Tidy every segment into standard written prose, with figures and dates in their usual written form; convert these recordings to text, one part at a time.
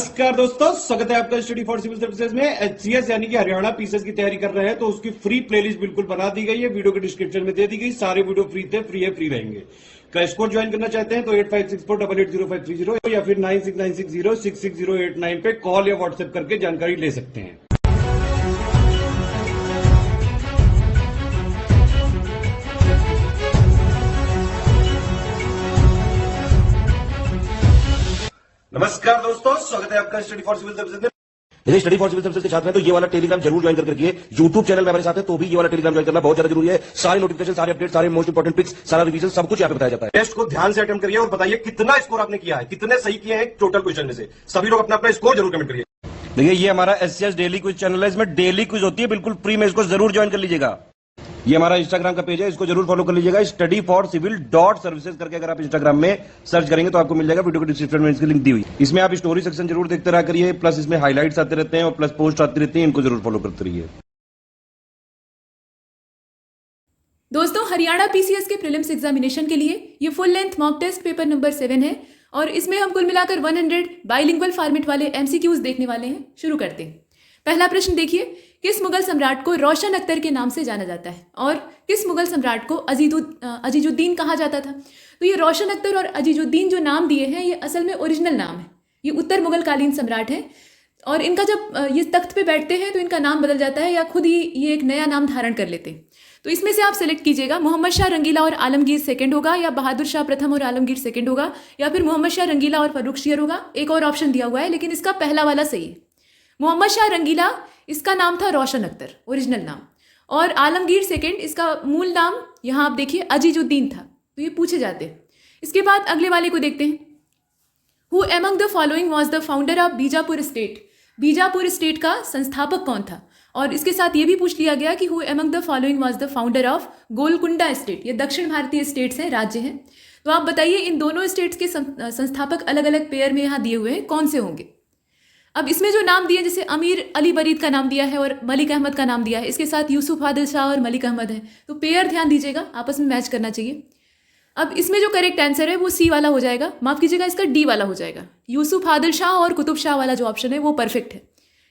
नमस्कार दोस्तों, स्वागत है आपका स्टडी फॉर सिविल सर्विसेज में। एचसीएस यानी कि हरियाणा पीसीएस की तैयारी कर रहे हैं तो उसकी फ्री प्लेलिस्ट बिल्कुल बना दी गई है, वीडियो के डिस्क्रिप्शन में दे दी गई। सारे वीडियो फ्री थे, फ्री रहेंगे। क्रैश कोर्स ज्वाइन करना चाहते हैं तो 8564880530 या फिर 9696066089 पे कॉल या व्हाट्सएप करके जानकारी ले सकते हैं। नमस्कार दोस्तों, स्वागत है आपका स्टडी फॉर सिविल सर्विसेज में। यदि स्टडी फॉर सिविल सर्विसेज के छात्र हैं तो ये वाला टेलीग्राम जरूर ज्वाइन करके रखिए। यूट्यूब चैनल में हमारे साथ है तो भी ये वाला टेलीग्राम ज्वाइन करना बहुत ज्यादा जरूरी है। सारे नोटिफिकेशन, सारे अपडेट, सारे मोस्ट इंपोर्टेंट पिक्स, सारा रिवीजन सब कुछ यहाँ पे बताया जाता है। टेस्ट को ध्यान से अटेम्प्ट करिए और बताइए कितना स्कोर आपने किया है, कितने सही किए हैं टोटल क्वेश्चन में से। सभी लोग अपना अपना स्कोर जरूर कमेंट करिए। देखिए, ये हमारा एचसीएस डेली क्विज चैनल है, इसमें डेली क्विज होती है बिल्कुल फ्री में, इसको जरूर ज्वाइन कर लीजिएगा। ये हमारा इंस्टाग्राम का पेज है, इसको जरूर फॉलो कर लीजिएगा। स्टडी फॉर सिविल .सर्विसेज करके अगर आप इंस्टाग्राम में सर्च करेंगे तो आपको मिल जाएगा। वीडियो के डिस्क्रिप्शन में इसकी लिंक दी हुई। इसमें आप स्टोरी सेक्शन जरूर देखते रहा करिए, प्लस इसमें हाईलाइट्स आते रहते हैं और प्लस पोस्ट आती रहती है, इनको जरूर फॉलो करते रहिए। दोस्तों, हरियाणा पीसीएस के प्रीलिम्स एग्जामिनेशन के लिए ये full length mock test paper number 7 है और इसमें हम कुल मिलाकर 100 बाइलिंगुअल फॉर्मेट वाले एमसीक्यूज देखने वाले हैं। शुरू करते हैं। पहला प्रश्न देखिए, किस मुगल सम्राट को रोशन अख्तर के नाम से जाना जाता है और किस मुगल सम्राट को अजीजुद्दीन कहा जाता था? तो ये रोशन अख्तर और अजीजुद्दीन जो नाम दिए हैं ये असल में ओरिजिनल नाम है। ये उत्तर मुगल कालीन सम्राट हैं और इनका जब ये तख्त पे बैठते हैं तो इनका नाम बदल जाता है या खुद ही ये एक नया नाम धारण कर लेते हैं। तो इसमें से आप सेलेक्ट कीजिएगा, मोहम्मद शाह रंगीला और आलमगीर सेकंड होगा या बहादुर शाह प्रथम और आलमगीर सेकंड होगा या फिर मोहम्मद शाह रंगीला और फर्रुख शेर होगा। एक और ऑप्शन दिया हुआ है लेकिन इसका पहला वाला सही है। मोहम्मद शाह रंगीला इसका नाम था रोशन अख्तर, ओरिजिनल नाम, और आलमगीर सेकंड इसका मूल नाम यहाँ आप देखिए अजीजुद्दीन था। तो ये पूछे जाते हैं। इसके बाद अगले वाले को देखते हैं। Who among the following was the founder of Bijapur state? Bijapur state का संस्थापक कौन था? और इसके साथ ये भी पूछ लिया गया कि who among the following was the founder of Golconda state? ये दक्षिण भारतीय स्टेट्स हैं, राज्य हैं। तो आप बताइए इन दोनों स्टेट्स के संस्थापक अलग अलग पेयर में यहाँ दिए हुए हैं, कौन से होंगे? अब इसमें जो नाम दिए, जैसे अमीर अली बरीद का नाम दिया है और मलिक अहमद का नाम दिया है, इसके साथ यूसुफ आदिल शाह और मलिक अहमद है, तो पेयर ध्यान दीजिएगा, आपस में मैच करना चाहिए। अब इसमें जो करेक्ट आंसर है वो सी वाला हो जाएगा, माफ कीजिएगा इसका डी वाला हो जाएगा। यूसुफ आदिल शाह और कुतुब शाह वाला जो ऑप्शन है वो परफेक्ट है।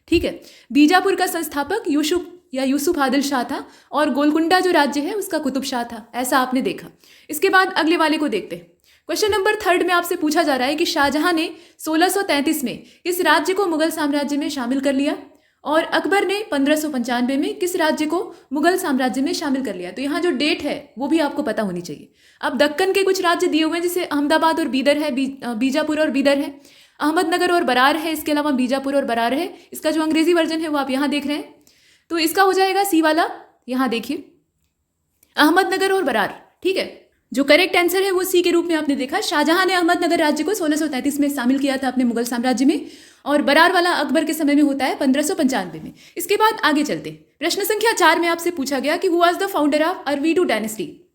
ठीक है, बीजापुर का संस्थापक यूसुफ आदिल शाह था और गोलकुंडा जो राज्य है उसका कुतुब शाह था, ऐसा आपने देखा। इसके बाद अगले वाले को देखते हैं। क्वेश्चन नंबर 3 में आपसे पूछा जा रहा है कि शाहजहां ने 1633 में किस राज्य को मुगल साम्राज्य में शामिल कर लिया और अकबर ने 1595 में किस राज्य को मुगल साम्राज्य में शामिल कर लिया? तो यहाँ जो डेट है वो भी आपको पता होनी चाहिए। अब दक्कन के कुछ राज्य दिए हुए हैं, जैसे अहमदाबाद और बीदर है, बीजापुर और बीदर है, अहमदनगर और बरार है, इसके अलावा बीजापुर और बरार है। इसका जो अंग्रेजी वर्जन है वो आप यहाँ देख रहे हैं, तो इसका हो जाएगा सी वाला। यहाँ देखिए अहमदनगर और बरार। ठीक है, जो करेक्ट आंसर है वो सी के रूप में आपने देखा। शाहजहां ने अहमदनगर राज्य को 1633 में शामिल किया था अपने मुगल साम्राज्य में और बरार वाला अकबर के समय में होता है 1595 में। इसके बाद आगे चलते, प्रश्न संख्या 4 में आपसे पूछा गया कि who was the founder of Aravidu dynasty?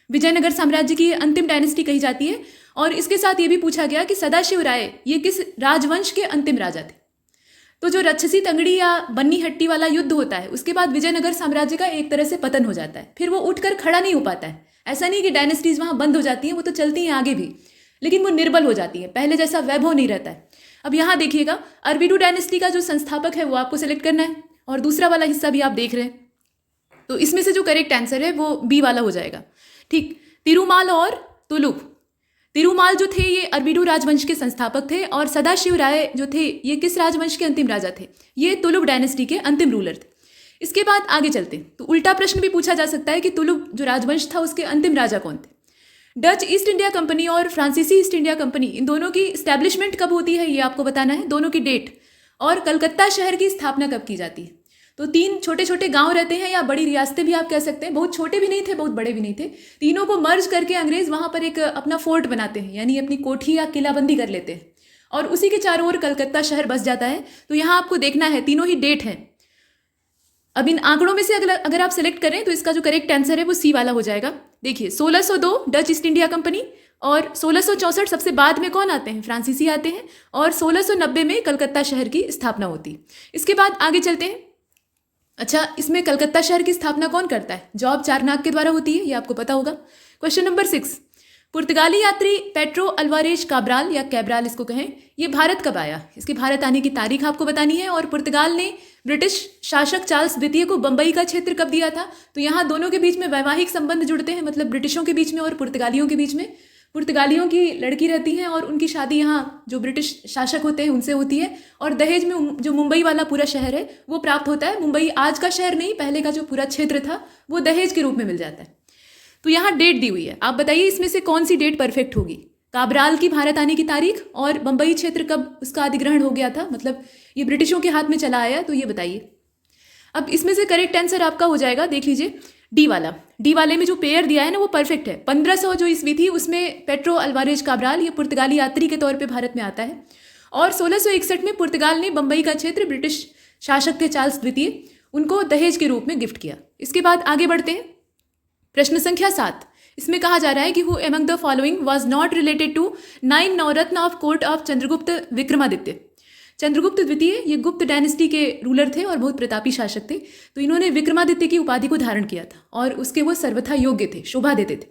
Vijayanagara साम्राज्य की अंतिम डायनेस्टी कही जाती है। और इसके साथ ये भी पूछा गया कि सदाशिव राय ये किस राजवंश के अंतिम राजा थे? तो जो रक्षसी तंगड़ी या बन्नी हट्टी वाला युद्ध होता है उसके बाद विजयनगर साम्राज्य का एक तरह से पतन हो जाता है, फिर वो उठकर खड़ा नहीं हो पाता है। ऐसा नहीं कि डायनेस्टीज वहाँ बंद हो जाती हैं, वो तो चलती हैं आगे भी, लेकिन वो निर्बल हो जाती है, पहले जैसा वैभव नहीं रहता है। अब यहाँ देखिएगा अरवीडू डायनेस्टी का जो संस्थापक है वो आपको सेलेक्ट करना है और दूसरा वाला हिस्सा भी आप देख रहे हैं। तो इसमें से जो करेक्ट आंसर है वो बी वाला हो जाएगा। ठीक, तिरुमाल और तुलुक। तिरुमाल जो थे ये अरवीडू राजवंश के संस्थापक थे और सदाशिव राय जो थे ये किस राजवंश के अंतिम राजा थे? ये तुलुक डायनेस्टी के अंतिम रूलर थे। इसके बाद आगे चलते हैं। तो उल्टा प्रश्न भी पूछा जा सकता है कि तुलुक जो राजवंश था उसके अंतिम राजा कौन थे? डच ईस्ट इंडिया कंपनी और फ्रांसीसी ईस्ट इंडिया कंपनी, इन दोनों की स्टैब्लिशमेंट कब होती है ये आपको बताना है, दोनों की डेट, और कलकत्ता शहर की स्थापना कब की जाती है। तो 3 छोटे छोटे गांव रहते हैं या बड़ी रियासतें भी आप कह सकते हैं, बहुत छोटे भी नहीं थे बहुत बड़े भी नहीं थे, तीनों को मर्ज करके अंग्रेज वहां पर एक अपना फोर्ट बनाते हैं, यानी अपनी कोठी या किलाबंदी कर लेते हैं और उसी के चारों ओर कलकत्ता शहर बस जाता है। तो यहाँ आपको देखना है तीनों ही डेट है। अब इन आंकड़ों में से अगर आप सेलेक्ट करें तो इसका जो करेक्ट आंसर है वो सी वाला हो जाएगा। देखिए 1602 डच ईस्ट इंडिया कंपनी और 1664 सबसे बाद में कौन आते हैं? फ्रांसीसी आते हैं और 1690 में कलकत्ता शहर की स्थापना होती है। इसके बाद आगे चलते हैं। अच्छा, इसमें कलकत्ता शहर की स्थापना कौन करता है? जॉब चारनाग के द्वारा होती है, ये आपको पता होगा। क्वेश्चन नंबर 6, पुर्तगाली यात्री पेट्रो अल्वारेज काब्राल या कैब्राल इसको कहें, ये भारत कब आया, इसके भारत आने की तारीख आपको बतानी है। और पुर्तगाल ने ब्रिटिश शासक चार्ल्स द्वितीय को बंबई का क्षेत्र कब दिया था, तो यहाँ दोनों के बीच में वैवाहिक संबंध जुड़ते हैं, मतलब ब्रिटिशों के बीच में और पुर्तगालियों के बीच में। पुर्तगालियों की लड़की रहती है और उनकी शादी यहाँ जो ब्रिटिश शासक होते हैं उनसे होती है, और दहेज में जो मुंबई वाला पूरा शहर है वो प्राप्त होता है। मुंबई आज का शहर नहीं, पहले का जो पूरा क्षेत्र था वो दहेज के रूप में मिल जाता है। तो यहाँ डेट दी हुई है, आप बताइए इसमें से कौन सी डेट परफेक्ट होगी, काब्राल की भारत आने की तारीख और बंबई क्षेत्र कब उसका अधिग्रहण हो गया था, मतलब ये ब्रिटिशों के हाथ में चला आया, तो ये बताइए। अब इसमें से करेक्ट आंसर आपका हो जाएगा, देख लीजिए डी वाला। डी वाले में जो पेयर दिया है ना वो परफेक्ट है। 1500 जो ईस्वी थी उसमें पेट्रो अल्वारेज काब्राल ये पुर्तगाली यात्री के तौर पे भारत में आता है, और 1661 में पुर्तगाल ने बंबई का क्षेत्र ब्रिटिश शासक थे चार्ल्स द्वितीय, उनको दहेज के रूप में गिफ्ट किया। इसके बाद आगे बढ़ते हैं, प्रश्न संख्या 7। इसमें कहा जा रहा है कि who among the following was not related to 9 Navratna of court of Chandragupta Vikramaditya. Chandragupta द्वितीय ये गुप्त डायनेस्टी के रूलर थे और बहुत प्रतापी शासक थे, तो इन्होंने विक्रमादित्य की उपाधि को धारण किया था और उसके वो सर्वथा योग्य थे, शोभा देते थे।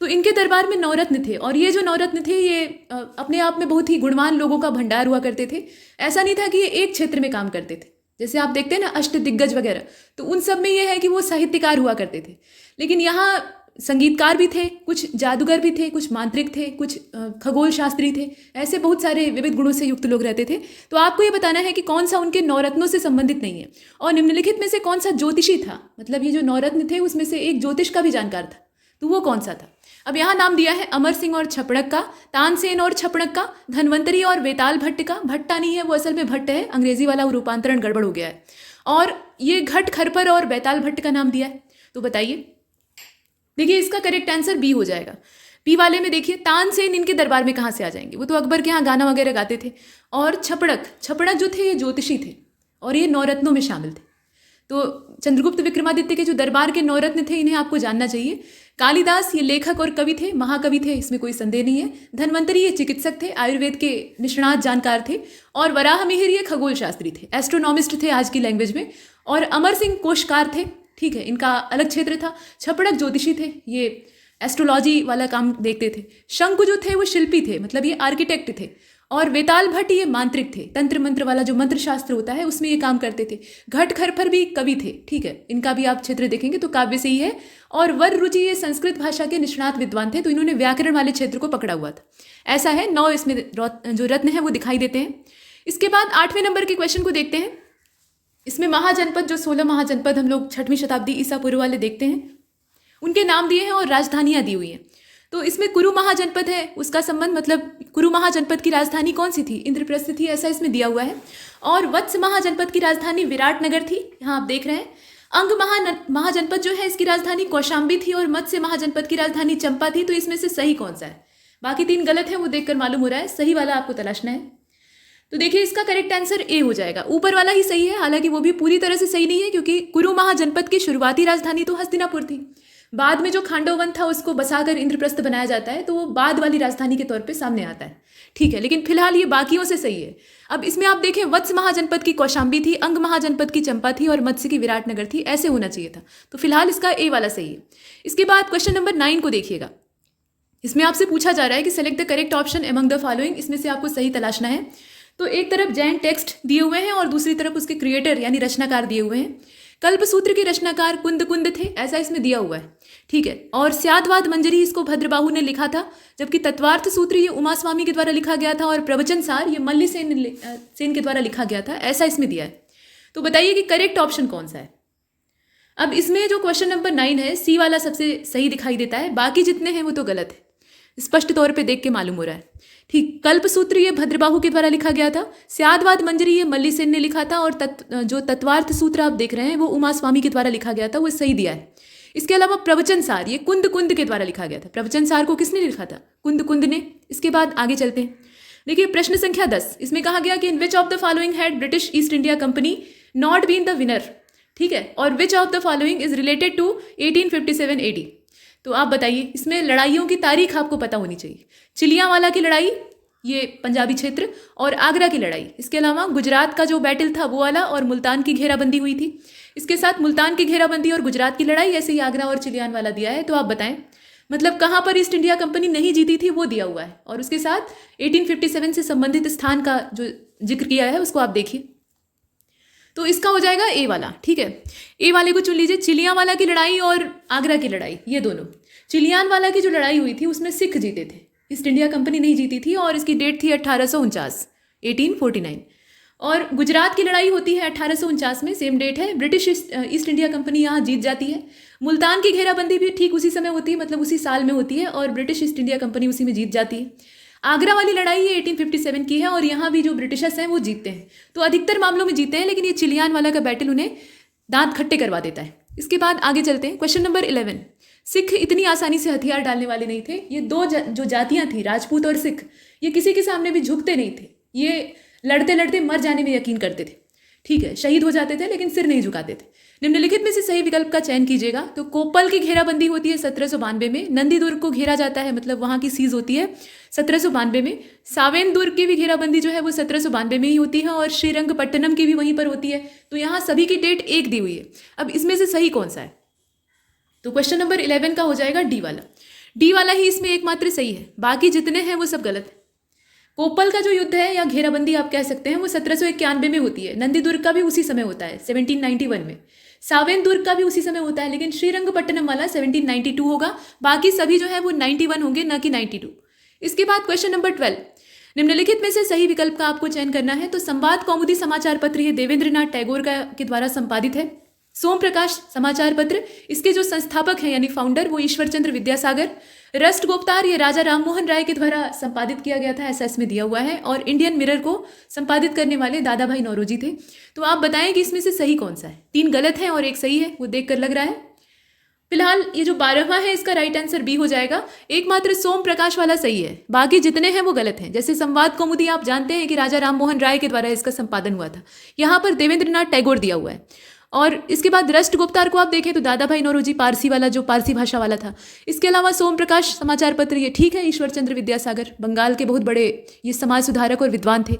तो इनके दरबार में नवरत्न थे, और ये जो नवरत्न थे ये अपने आप में बहुत ही गुणवान लोगों का भंडार हुआ करते थे। ऐसा नहीं था कि ये एक क्षेत्र में काम करते थे, जैसे आप देखते हैं ना अष्ट दिग्गज वगैरह, तो उन सब में ये है कि वो साहित्यकार हुआ करते थे। लेकिन यहाँ संगीतकार भी थे, कुछ जादूगर भी थे, कुछ मांत्रिक थे, कुछ खगोल शास्त्री थे, ऐसे बहुत सारे विविध गुणों से युक्त लोग रहते थे। तो आपको ये बताना है कि कौन सा उनके नवरत्नों से संबंधित नहीं है, और निम्नलिखित में से कौन सा ज्योतिषी था, मतलब ये जो नवरत्न थे उसमें से एक ज्योतिष का भी जानकार था, तो वो कौन सा था। अब यहाँ नाम दिया है अमर सिंह और छपड़क का, तानसेन और छपड़क का, धनवंतरी और वेताल भट्ट का। भट्टा नहीं है वो, असल में भट्ट है, अंग्रेजी वाला रूपांतरण गड़बड़ हो गया है। और ये घट खरपर और बेताल भट्ट का नाम दिया है, तो बताइए। देखिए इसका करेक्ट आंसर बी हो जाएगा। बी वाले में देखिए तानसेन इनके दरबार में कहाँ से आ जाएंगे, वो तो अकबर के यहाँ गाना वगैरह गाते थे। और छपड़क जो थे ये ज्योतिषी थे और ये नवरत्नों में शामिल थे। तो चंद्रगुप्त विक्रमादित्य के जो दरबार के नवरत्न थे इन्हें आपको जानना चाहिए। कालिदास ये लेखक और कवि थे, महाकवि थे, इसमें कोई संदेह नहीं है। धनवंतरी ये चिकित्सक थे, आयुर्वेद के निष्णात जानकार थे। और वराह मिहिर ये खगोल शास्त्री थे, एस्ट्रोनॉमिस्ट थे आज की लैंग्वेज में। और अमर सिंह कोशकार थे, ठीक है, इनका अलग क्षेत्र था। छपड़क ज्योतिषी थे, ये एस्ट्रोलॉजी वाला काम देखते थे। शंकु जो थे वो शिल्पी थे, मतलब ये आर्किटेक्ट थे। और वेताल भट्ट ये मांत्रिक थे, तंत्र मंत्र वाला जो मंत्र शास्त्र होता है उसमें ये काम करते थे। घट खरपर भी कवि थे, ठीक है, इनका भी आप क्षेत्र देखेंगे तो काव्य से ही है। और वर रुचि ये संस्कृत भाषा के निष्णात विद्वान थे, तो इन्होंने व्याकरण वाले क्षेत्र को पकड़ा हुआ था। ऐसा है, 9 इसमें जो रत्न है वो दिखाई देते हैं। इसके बाद 8वें नंबर के क्वेश्चन को देखते हैं। इसमें महाजनपद, जो 16 महाजनपद हम लोग 6वीं शताब्दी ईसा पूर्व वाले देखते हैं, उनके नाम दिए हैं और राजधानियाँ दी हुई हैं। तो इसमें कुरु महाजनपद है, उसका संबंध, मतलब कुरु महाजनपद की राजधानी कौन सी थी, इंद्रप्रस्थ थी, ऐसा इसमें दिया हुआ है। और वत्स महाजनपद की राजधानी विराटनगर थी, यहाँ आप देख रहे हैं। अंग महाजनपद जो है इसकी राजधानी कौशाम्बी थी, और मत्स्य महाजनपद की राजधानी चंपा थी। तो इसमें से सही कौन सा है, बाकी 3 गलत है, वो देखकर मालूम हो रहा है, सही वाला आपको तलाशना है। तो देखिए इसका करेक्ट आंसर ए हो जाएगा। ऊपर वाला ही सही है, हालांकि वो भी पूरी तरह से सही नहीं है, क्योंकि कुरु महाजनपद की शुरुआती राजधानी तो हस्तिनापुर थी। बाद में जो खांडववन था उसको बसाकर इंद्रप्रस्थ बनाया जाता है, तो वो बाद वाली राजधानी के तौर पे सामने आता है, ठीक है। लेकिन फिलहाल ये बाकियों से सही है। अब इसमें आप देखें, वत्स महाजनपद की कौशाम्बी थी, अंग महाजनपद की चंपा थी, और मत्स्य की विराटनगर थी, ऐसे होना चाहिए था। तो फिलहाल इसका ए वाला सही है। इसके बाद क्वेश्चन नंबर 9 को देखिएगा। इसमें आपसे पूछा जा रहा है कि select the correct option among the following, इसमें से आपको सही तलाशना है। तो एक तरफ जैन टेक्स्ट दिए हुए हैं और दूसरी तरफ उसके क्रिएटर यानी रचनाकार दिए हुए हैं। कल्पसूत्र के रचनाकार कुंद थे, ऐसा इसमें दिया हुआ है, ठीक है। और स्यादवाद मंजरी इसको भद्रबाहु ने लिखा था, जबकि तत्वार्थ सूत्र ये उमा स्वामी के द्वारा लिखा गया था, और प्रवचन सार ये मल्ली सेन के द्वारा लिखा गया था, ऐसा इसमें दिया है। तो बताइए कि करेक्ट ऑप्शन कौन सा है। अब इसमें जो क्वेश्चन नंबर 9 है, सी वाला सबसे सही दिखाई देता है, बाकी जितने हैं वो तो गलत है, स्पष्ट तौर पे देख के मालूम हो रहा है, ठीक। कल्पसूत्र ये भद्रबाहु के द्वारा लिखा गया था, स्यादवाद मंजरी ये मल्ली सेन ने लिखा था, और जो तत्वार्थ सूत्र आप देख रहे हैं वो उमा स्वामी के द्वारा लिखा गया था, वो सही दिया है। इसके अलावा प्रवचन सार ये कुंद के द्वारा लिखा गया था। प्रवचन सार को किसने लिखा था, कुंद ने। इसके बाद आगे चलते हैं। देखिए प्रश्न संख्या 10, इसमें कहा गया कि in which of the following had British East India Company not been the winner, ठीक है, और which of the following is related to 1857 AD। तो आप बताइए, इसमें लड़ाइयों की तारीख आपको पता होनी चाहिए। चिलियांवाला की लड़ाई ये पंजाबी क्षेत्र, और आगरा की लड़ाई, इसके अलावा गुजरात का जो बैटल था वो वाला, और मुल्तान की घेराबंदी हुई थी। इसके साथ मुल्तान की घेराबंदी और गुजरात की लड़ाई, ऐसे ही आगरा और चिलियांवाला दिया है। तो आप बताएं। मतलब कहाँ पर ईस्ट इंडिया कंपनी नहीं जीती थी वो दिया हुआ है, और उसके साथ 1857 से संबंधित स्थान का जो जिक्र किया है उसको आप देखिए। तो इसका हो जाएगा ए वाला, ठीक है। ए वाले को चुन लीजिए। चिलियांवाला की लड़ाई और आगरा की लड़ाई, ये दोनों। चिलियांवाला की जो लड़ाई हुई थी उसमें सिख जीते थे, ईस्ट इंडिया कंपनी नहीं जीती थी, और इसकी डेट थी 1849। और गुजरात की लड़ाई होती है 1849 में, सेम डेट है। ब्रिटिश ईस्ट इंडिया कंपनी यहाँ जीत जाती है। मुल्तान की घेराबंदी भी ठीक उसी समय होती है, मतलब उसी साल में होती है, और ब्रिटिश ईस्ट इंडिया कंपनी उसी में जीत जाती है। आगरा वाली लड़ाई ये 1857 की है, और यहाँ भी जो ब्रिटिशर्स हैं वो जीतते हैं। तो अधिकतर मामलों में जीतते हैं, लेकिन ये चिलियांवाला का बैटल उन्हें दांत खट्टे करवा देता है। इसके बाद आगे चलते हैं। Question number 11। सिख इतनी आसानी से हथियार डालने वाले नहीं थे। ये दो जो जातियां थी, राजपूत और सिख, ये किसी के सामने भी झुकते नहीं थे। ये लड़ते लड़ते मर जाने में यकीन करते थे, ठीक है। शहीद हो जाते थे लेकिन सिर नहीं झुकाते थे। निम्नलिखित में से सही विकल्प का चयन कीजिएगा। तो कोप्पल की घेराबंदी होती है 1792 में। नंदीदुर्ग को घेरा जाता है, मतलब वहाँ की सीज होती है 1792 में। सावेन दुर्ग की भी घेराबंदी जो है वो 1792 में ही होती है, और श्रीरंगपट्टनम की भी वहीं पर होती है। तो यहाँ सभी की डेट एक दी हुई है। अब इसमें से सही कौन सा है? तो क्वेश्चन नंबर 11 का हो जाएगा डी वाला। डी वाला ही इसमें एकमात्र सही है, बाकी जितने हैं वो सब गलत है। कोप्पल का जो युद्ध है या घेराबंदी आप कह सकते हैं वो 1791 में होती है। नंदीदुर्ग का भी उसी समय होता है 1791 में। सावेन दुर्ग का भी उसी समय होता है, लेकिन श्रीरंगपट्टनम वाला 1792 होगा। बाकी सभी जो है वो 91 होंगे, न कि 92। इसके बाद क्वेश्चन नंबर 12। निम्नलिखित में से सही विकल्प का आपको चयन करना है। तो संवाद कौमुदी समाचार पत्र ये देवेंद्रनाथ टैगोर के द्वारा संपादित है। सोम प्रकाश समाचार पत्र, इसके जो संस्थापक हैं यानी फाउंडर वो ईश्वरचंद्र विद्यासागर। रस्ट गुप्तार ये राजा राममोहन राय के द्वारा संपादित किया गया था, ऐसा इसमें दिया हुआ है। और इंडियन मिरर को संपादित करने वाले दादा भाई नौरोजी थे। तो आप बताएं कि इसमें से सही कौन सा है। 3 गलत है और 1 सही है, वो देखकर लग रहा है। फिलहाल ये जो 12वां है इसका राइट आंसर बी हो जाएगा। एकमात्र सोम प्रकाश वाला सही है, बाकी जितने हैं वो गलत हैं। जैसे संवाद कौमुदी आप जानते हैं कि राजा राममोहन राय के द्वारा इसका संपादन हुआ था, यहाँ पर देवेंद्रनाथ टैगोर दिया हुआ है। और इसके बाद रस्ट गुप्तार को आप देखें तो दादा भाई नौरोजी पारसी वाला, जो पारसी भाषा वाला था। इसके अलावा सोम प्रकाश समाचार पत्र ये ठीक है। ईश्वरचंद्र विद्यासागर बंगाल के बहुत बड़े ये समाज सुधारक और विद्वान थे।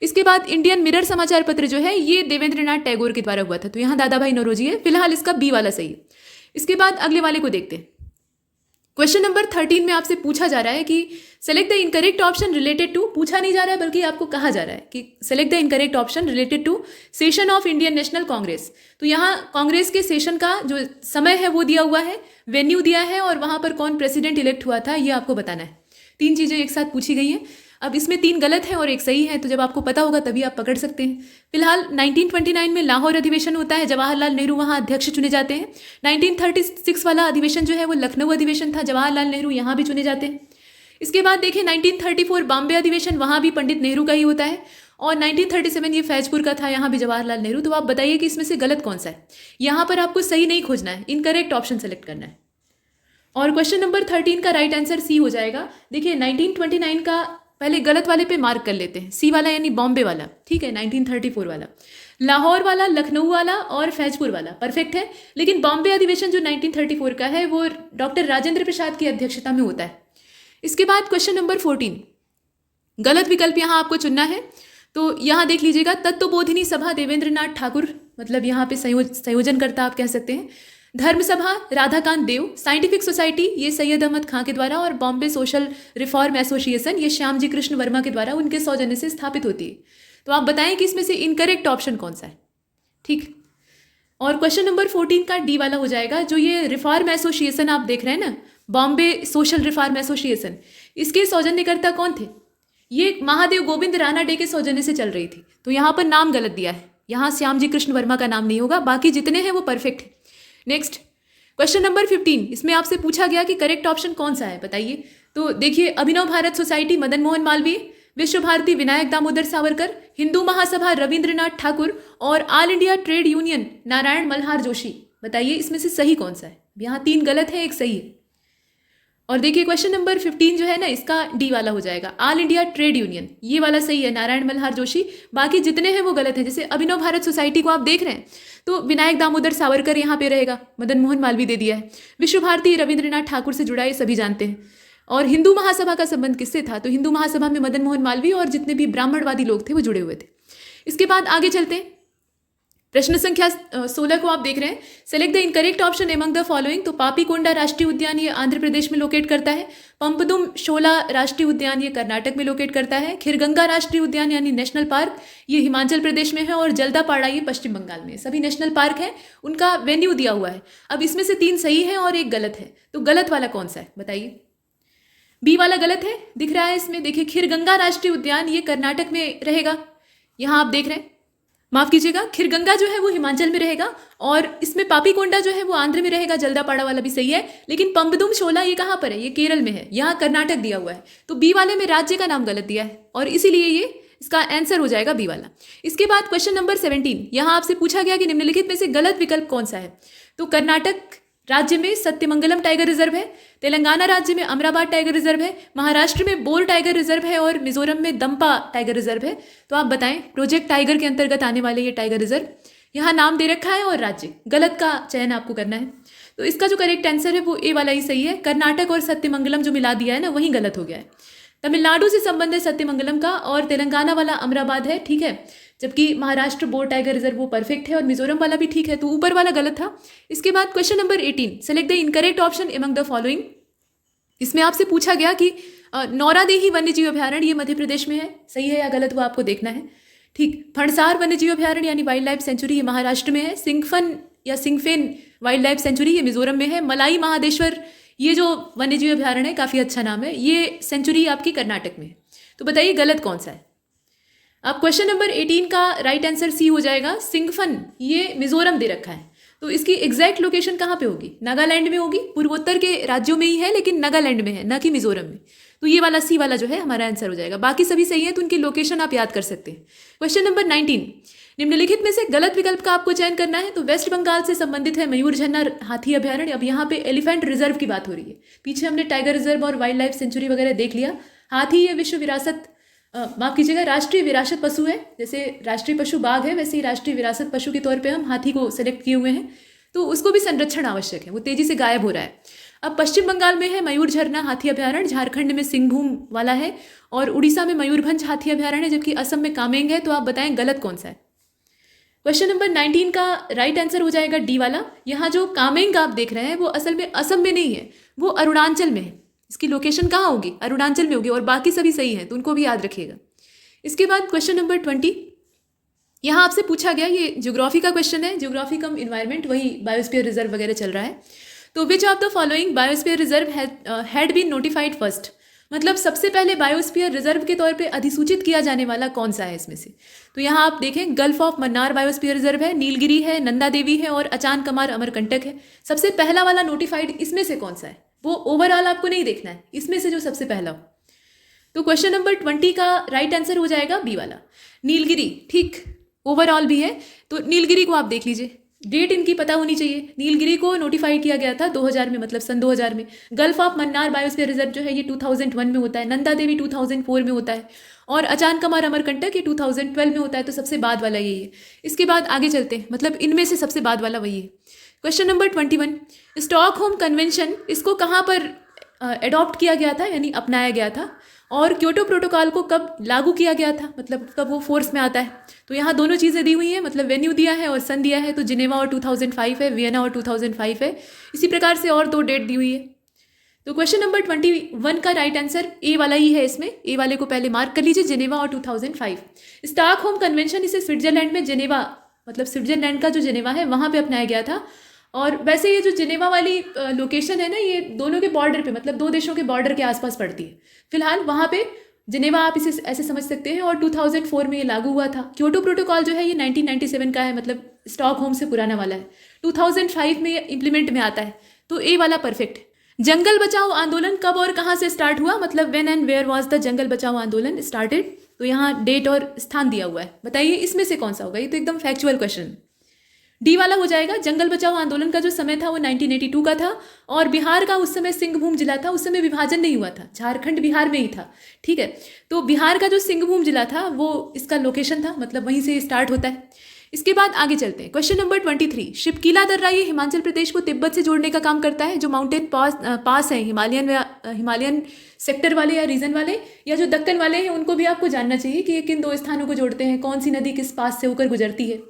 इसके बाद इंडियन मिरर समाचार पत्र जो है ये देवेंद्रनाथ टैगोर के द्वारा हुआ था, तो यहाँ दादा भाई नौरोजी है। फिलहाल इसका बी वाला सही है। इसके बाद अगले वाले को देखते हैं। क्वेश्चन नंबर 13 में आपसे पूछा जा रहा है कि select the incorrect option related to, पूछा नहीं जा रहा है बल्कि आपको कहा जा रहा है कि select the incorrect option related to session of Indian National Congress. तो यहाँ कांग्रेस के सेशन का जो समय है वो दिया हुआ है, वेन्यू दिया है, और वहाँ पर कौन प्रेसिडेंट इलेक्ट हुआ था ये आपको बताना है। 3 चीज़ें एक साथ पूछी गई हैं। अब इसमें 3 गलत है और 1 सही है, तो जब आपको पता होगा तभी आप पकड़ सकते हैं। फिलहाल 1929 में लाहौर अधिवेशन होता है, जवाहरलाल नेहरू वहाँ अध्यक्ष चुने जाते हैं। 1936 वाला अधिवेशन जो है वो लखनऊ अधिवेशन था, जवाहरलाल नेहरू यहाँ भी चुने जाते हैं। इसके बाद देखिए 1934 बॉम्बे अधिवेशन, वहाँ भी पंडित नेहरू का ही होता है। और 1937 ये फैजपुर का था, यहाँ भी जवाहरलाल नेहरू। तो आप बताइए कि इसमें से गलत कौन सा है। यहाँ पर आपको सही नहीं खोजना है, इनकरेक्ट ऑप्शन सेलेक्ट करना है। और क्वेश्चन नंबर 13 का राइट आंसर सी हो जाएगा। देखिए 1929 का पहले गलत वाले पे मार्क कर लेते हैं, सी वाला यानी बॉम्बे वाला, ठीक है। 1934 वाला, लाहौर वाला, लखनऊ वाला और फैजपुर वाला परफेक्ट है। लेकिन बॉम्बे अधिवेशन जो 1934 का है वो डॉक्टर राजेंद्र प्रसाद की अध्यक्षता में होता है। इसके बाद क्वेश्चन नंबर 14, गलत विकल्प यहाँ आपको चुनना है। तो यहाँ देख लीजिएगा, तत्वबोधिनी सभा देवेंद्रनाथ ठाकुर, मतलब यहाँ पे संयोजनकर्ता आप कह सकते हैं। धर्म सभा राधाकांत देव, साइंटिफिक सोसाइटी ये सैयद अहमद खां के द्वारा, और बॉम्बे सोशल रिफॉर्म एसोसिएशन ये श्यामजी कृष्ण वर्मा के द्वारा उनके सौजन्य से स्थापित होती है। तो आप बताएं कि इसमें से इनकरेक्ट ऑप्शन कौन सा है, ठीक। और क्वेश्चन नंबर 14 का डी वाला हो जाएगा। जो ये रिफॉर्म एसोसिएशन आप देख रहे हैं ना, बॉम्बे सोशल रिफॉर्म एसोसिएशन, इसके सौजन्यकर्ता कौन थे? ये महादेव गोविंद राणा डे के सौजन्य से चल रही थी। तो यहाँ पर नाम गलत दिया है, यहाँ श्यामजी कृष्ण वर्मा का नाम नहीं होगा, बाकी जितने हैं वो परफेक्ट है। नेक्स्ट क्वेश्चन नंबर 15, इसमें आपसे पूछा गया कि करेक्ट ऑप्शन कौन सा है, बताइए। तो देखिए, अभिनव भारत सोसाइटी मदन मोहन मालवीय, विश्व भारती विनायक दामोदर सावरकर, हिंदू महासभा रविंद्रनाथ ठाकुर और all India trade union Narayan Malhar Joshi. बताइए इसमें से सही कौन सा है। यहाँ 3 गलत है, 1 सही है। और देखिए क्वेश्चन नंबर 15 जो है ना, इसका डी वाला हो जाएगा। ऑल इंडिया ट्रेड यूनियन ये वाला सही है, नारायण मल्हार जोशी। बाकी जितने हैं वो गलत हैं। जैसे अभिनव भारत सोसाइटी को आप देख रहे हैं तो विनायक दामोदर सावरकर यहाँ पे रहेगा, मदन मोहन मालवीय दे दिया है। विश्व भारती रविंद्रनाथ ठाकुर से जुड़ा, ये सभी जानते हैं। और हिंदू महासभा का संबंध किससे था? तो हिंदू महासभा में मदन मोहन मालवीय और जितने भी ब्राह्मणवादी लोग थे वो जुड़े हुए थे। इसके बाद आगे चलते हैं। प्रश्न संख्या 16 को आप देख रहे हैं। Select the incorrect option among the following. तो पापीकोंडा राष्ट्रीय उद्यान ये आंध्र प्रदेश में लोकेट करता है। पंपदुम शोला राष्ट्रीय उद्यान ये कर्नाटक में लोकेट करता है। खिरगंगा राष्ट्रीय उद्यान यानी नेशनल पार्क ये हिमाचल प्रदेश में है। और जल्दापाड़ा ये पश्चिम बंगाल में है। सभी नेशनल पार्क हैं, उनका वेन्यू दिया हुआ है। अब इसमें से 3 सही है और 1 गलत है, तो गलत वाला कौन सा है बताइए। बी वाला गलत है, दिख रहा है इसमें, देखिए खिरगंगा राष्ट्रीय उद्यान ये कर्नाटक में रहेगा। यहाँ आप देख रहे हैं, माफ कीजिएगा, खिरगंगा जो है वो हिमाचल में रहेगा और इसमें पापीकोंडा जो है वो आंध्र में रहेगा। जल्दापाड़ा वाला भी सही है, लेकिन पंबदुम शोला ये कहाँ पर है, ये केरल में है, यहाँ कर्नाटक दिया हुआ है। तो बी वाले में राज्य का नाम गलत दिया है और इसीलिए ये इसका आंसर हो जाएगा बी वाला। इसके बाद क्वेश्चन नंबर 17, यहाँ आपसे पूछा गया कि निम्नलिखित में से गलत विकल्प कौन सा है। तो कर्नाटक राज्य में सत्यमंगलम टाइगर रिजर्व है, तेलंगाना राज्य में अमराबाद टाइगर रिजर्व है, महाराष्ट्र में बोर टाइगर रिजर्व है और मिजोरम में दंपा टाइगर रिजर्व है। तो आप बताएं प्रोजेक्ट टाइगर के अंतर्गत आने वाले ये टाइगर रिजर्व, यहाँ नाम दे रखा है और राज्य, गलत का चयन आपको करना है। तो इसका जो करेक्ट आंसर है वो ए वाला ही सही है। कर्नाटक और सत्यमंगलम जो मिला दिया है ना, वही गलत हो गया है। तमिलनाडु से संबंधित सत्यमंगलम का और तेलंगाना वाला अमराबाद है, ठीक है, जबकि महाराष्ट्र बोर टाइगर रिजर्व वो परफेक्ट है और मिजोरम वाला भी ठीक है, तो ऊपर वाला गलत था। इसके बाद question number 18, select the incorrect option among the following. इसमें आपसे पूछा गया कि नौरादेही वन्यजीव अभ्यारण्य ये मध्य प्रदेश में है, सही है या गलत वो आपको देखना है। ठीक, फणसार वन्यजीव अभ्यारण्य यानी वाइल्ड लाइफ सेंचुरी ये महाराष्ट्र में है। सिंगफन या सिंगफेन वाइल्ड लाइफ सेंचुरी ये मिजोरम में है। मलाई महादेश्वर ये जो वन्यजीव अभ्यारण्य है, काफ़ी अच्छा नाम है, ये सेंचुरी आपकी कर्नाटक में है। तो बताइए गलत कौन सा है। अब क्वेश्चन नंबर 18 का राइट आंसर सी हो जाएगा। सिंगफन ये मिजोरम दे रखा है, तो इसकी एग्जैक्ट लोकेशन कहाँ पे होगी, नागालैंड में होगी। पूर्वोत्तर के राज्यों में ही है लेकिन नागालैंड में है, ना कि मिजोरम में। तो ये वाला सी वाला जो है हमारा आंसर हो जाएगा। बाकी सभी सही है, तो उनकी लोकेशन आप याद कर सकते हैं। क्वेश्चन नंबर 19, निम्नलिखित में से गलत विकल्प का आपको चयन करना है। तो वेस्ट बंगाल से संबंधित है मयूर झरना हाथी अभ्यारण्य। अब यहाँ पे एलिफेंट रिजर्व की बात हो रही है। पीछे हमने टाइगर रिजर्व और वाइल्ड लाइफ सेंचुरी वगैरह देख लिया। हाथी ये विश्व विरासत माफ कीजिएगा राष्ट्रीय विरासत पशु है। जैसे राष्ट्रीय पशु बाघ है, वैसे ही राष्ट्रीय विरासत पशु के तौर पे हम हाथी को सेलेक्ट किए हुए हैं, तो उसको भी संरक्षण आवश्यक है, वो तेजी से गायब हो रहा है। अब पश्चिम बंगाल में है मयूर झरना हाथी अभ्यारण्य, झारखंड में सिंहभूम वाला है और उड़ीसा में मयूरभंज हाथी अभ्यारण्य, जबकि असम में कामेंग है। तो आप बताएं गलत कौन सा है। क्वेश्चन नंबर 19 का राइट आंसर हो जाएगा डी वाला। यहाँ जो कामेंग आप देख रहे हैं वो असल में असम में नहीं है, वो अरुणाचल में है। इसकी लोकेशन कहाँ होगी, अरुणाचल में होगी। और बाकी सभी सही हैं, तो उनको भी याद रखिएगा। इसके बाद क्वेश्चन नंबर 20, यहाँ आपसे पूछा गया, ये ज्योग्राफी का क्वेश्चन है, ज्योग्राफी कम इन्वायरमेंट, वही बायोस्फीयर रिजर्व वगैरह चल रहा है। तो which of the following biosphere reserve had been notified first, मतलब सबसे पहले बायोस्फीयर रिजर्व के तौर पे अधिसूचित किया जाने वाला कौन सा है इसमें से। तो यहाँ आप देखें, gulf of Mannar biosphere reserve है, नीलगिरी है, नंदा देवी है और अचान कमार अमरकंटक है। सबसे पहला वाला नोटिफाइड इसमें से कौन सा है, वो ओवरऑल आपको नहीं देखना है, इसमें से जो सबसे पहला हो। तो क्वेश्चन नंबर 20 का राइट आंसर हो जाएगा बी वाला, नीलगिरी। ठीक, ओवरऑल भी है, तो नीलगिरी को आप देख लीजिए, डेट इनकी पता होनी चाहिए। नीलगिरी को नोटिफाई किया गया था 2000 में, मतलब सन 2000 में। Gulf of Mannar biosphere reserve जो है ये 2001 में होता है। नंदा देवी 2004 में होता है और अचान कमार अमरकंटक ये 2012 में होता है। तो सबसे बाद वाला यही है। इसके बाद आगे चलते हैं, मतलब इनमें से सबसे बाद वाला वही है। क्वेश्चन नंबर 21, स्टॉकहोम कन्वेंशन इसको कहाँ पर एडॉप्ट किया गया था, यानी अपनाया गया था, और क्योटो प्रोटोकॉल को कब लागू किया गया था, मतलब कब वो फोर्स में आता है। तो यहाँ दोनों चीज़ें दी हुई हैं, मतलब वेन्यू दिया है और सन दिया है। तो जिनेवा और 2005 है, वियना और 2005 है। इसी प्रकार से और 2 डेट दी हुई है। तो क्वेश्चन नंबर 21 का राइट आंसर ए वाला ही है। इसमें ए वाले को पहले मार्क कर लीजिए, जिनेवा और 2005। स्टॉकहोम कन्वेंशन इसे स्विट्जरलैंड में जिनेवा, मतलब स्विट्जरलैंड का जो जिनेवा है वहाँ पे अपनाया गया था। और वैसे ये जो जिनेवा वाली लोकेशन है ना, ये दोनों के बॉर्डर पे, मतलब 2 देशों के बॉर्डर के आसपास पड़ती है। फिलहाल वहाँ पे जिनेवा आप इसे ऐसे समझ सकते हैं। और 2004 में ये लागू हुआ था। क्योटो प्रोटोकॉल जो है ये 1997 का है, मतलब स्टॉकहोम से पुराना वाला है। 2005 में ये इम्प्लीमेंट में आता है। तो ए वाला परफेक्ट है। जंगल बचाओ आंदोलन कब और कहाँ से स्टार्ट हुआ, मतलब when and where was the Jungle Bachao Andolan started. तो यहाँ डेट और स्थान दिया हुआ है, बताइए इसमें से कौन सा होगा। ये तो एकदम फैक्चुअल क्वेश्चन। डी वाला हो जाएगा। जंगल बचाओ आंदोलन का जो समय था वो 1982 का था और बिहार का उस समय सिंहभूम जिला था। उस समय विभाजन नहीं हुआ था, झारखंड बिहार में ही था, ठीक है। तो बिहार का जो सिंहभूम जिला था वो इसका लोकेशन था, मतलब वहीं से स्टार्ट होता है। इसके बाद आगे चलते हैं। क्वेश्चन नंबर 23, शिपकीला दर्रा ये हिमाचल प्रदेश को तिब्बत से जोड़ने का काम करता है। जो माउंटेन पास है हिमालयन सेक्टर वाले या रीजन वाले या जो दक्कन वाले हैं, उनको भी आपको जानना चाहिए कि ये किन 2 स्थानों को जोड़ते हैं, कौन सी नदी किस पास से होकर गुजरती है।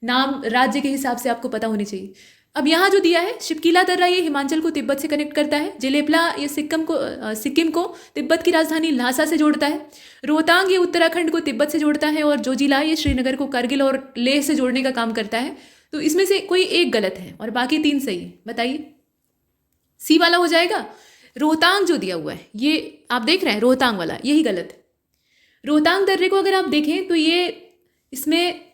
नाम राज्य के हिसाब से आपको पता होनी चाहिए। अब यहाँ जो दिया है शिपकीला दर्रा, ये हिमाचल को तिब्बत से कनेक्ट करता है। जेलेपला ये सिक्किम को तिब्बत की राजधानी ल्हासा से जोड़ता है। रोहतांग ये उत्तराखंड को तिब्बत से जोड़ता है। और जोजिला ये श्रीनगर को करगिल और लेह से जोड़ने का काम करता है। तो इसमें से कोई एक गलत है और बाकी 3 सही है। बताइए, सी वाला हो जाएगा। रोहतांग जो दिया हुआ है ये आप देख रहे हैं, रोहतांग वाला यही गलत है। रोहतांग दर्रे को अगर आप देखें तो ये इसमें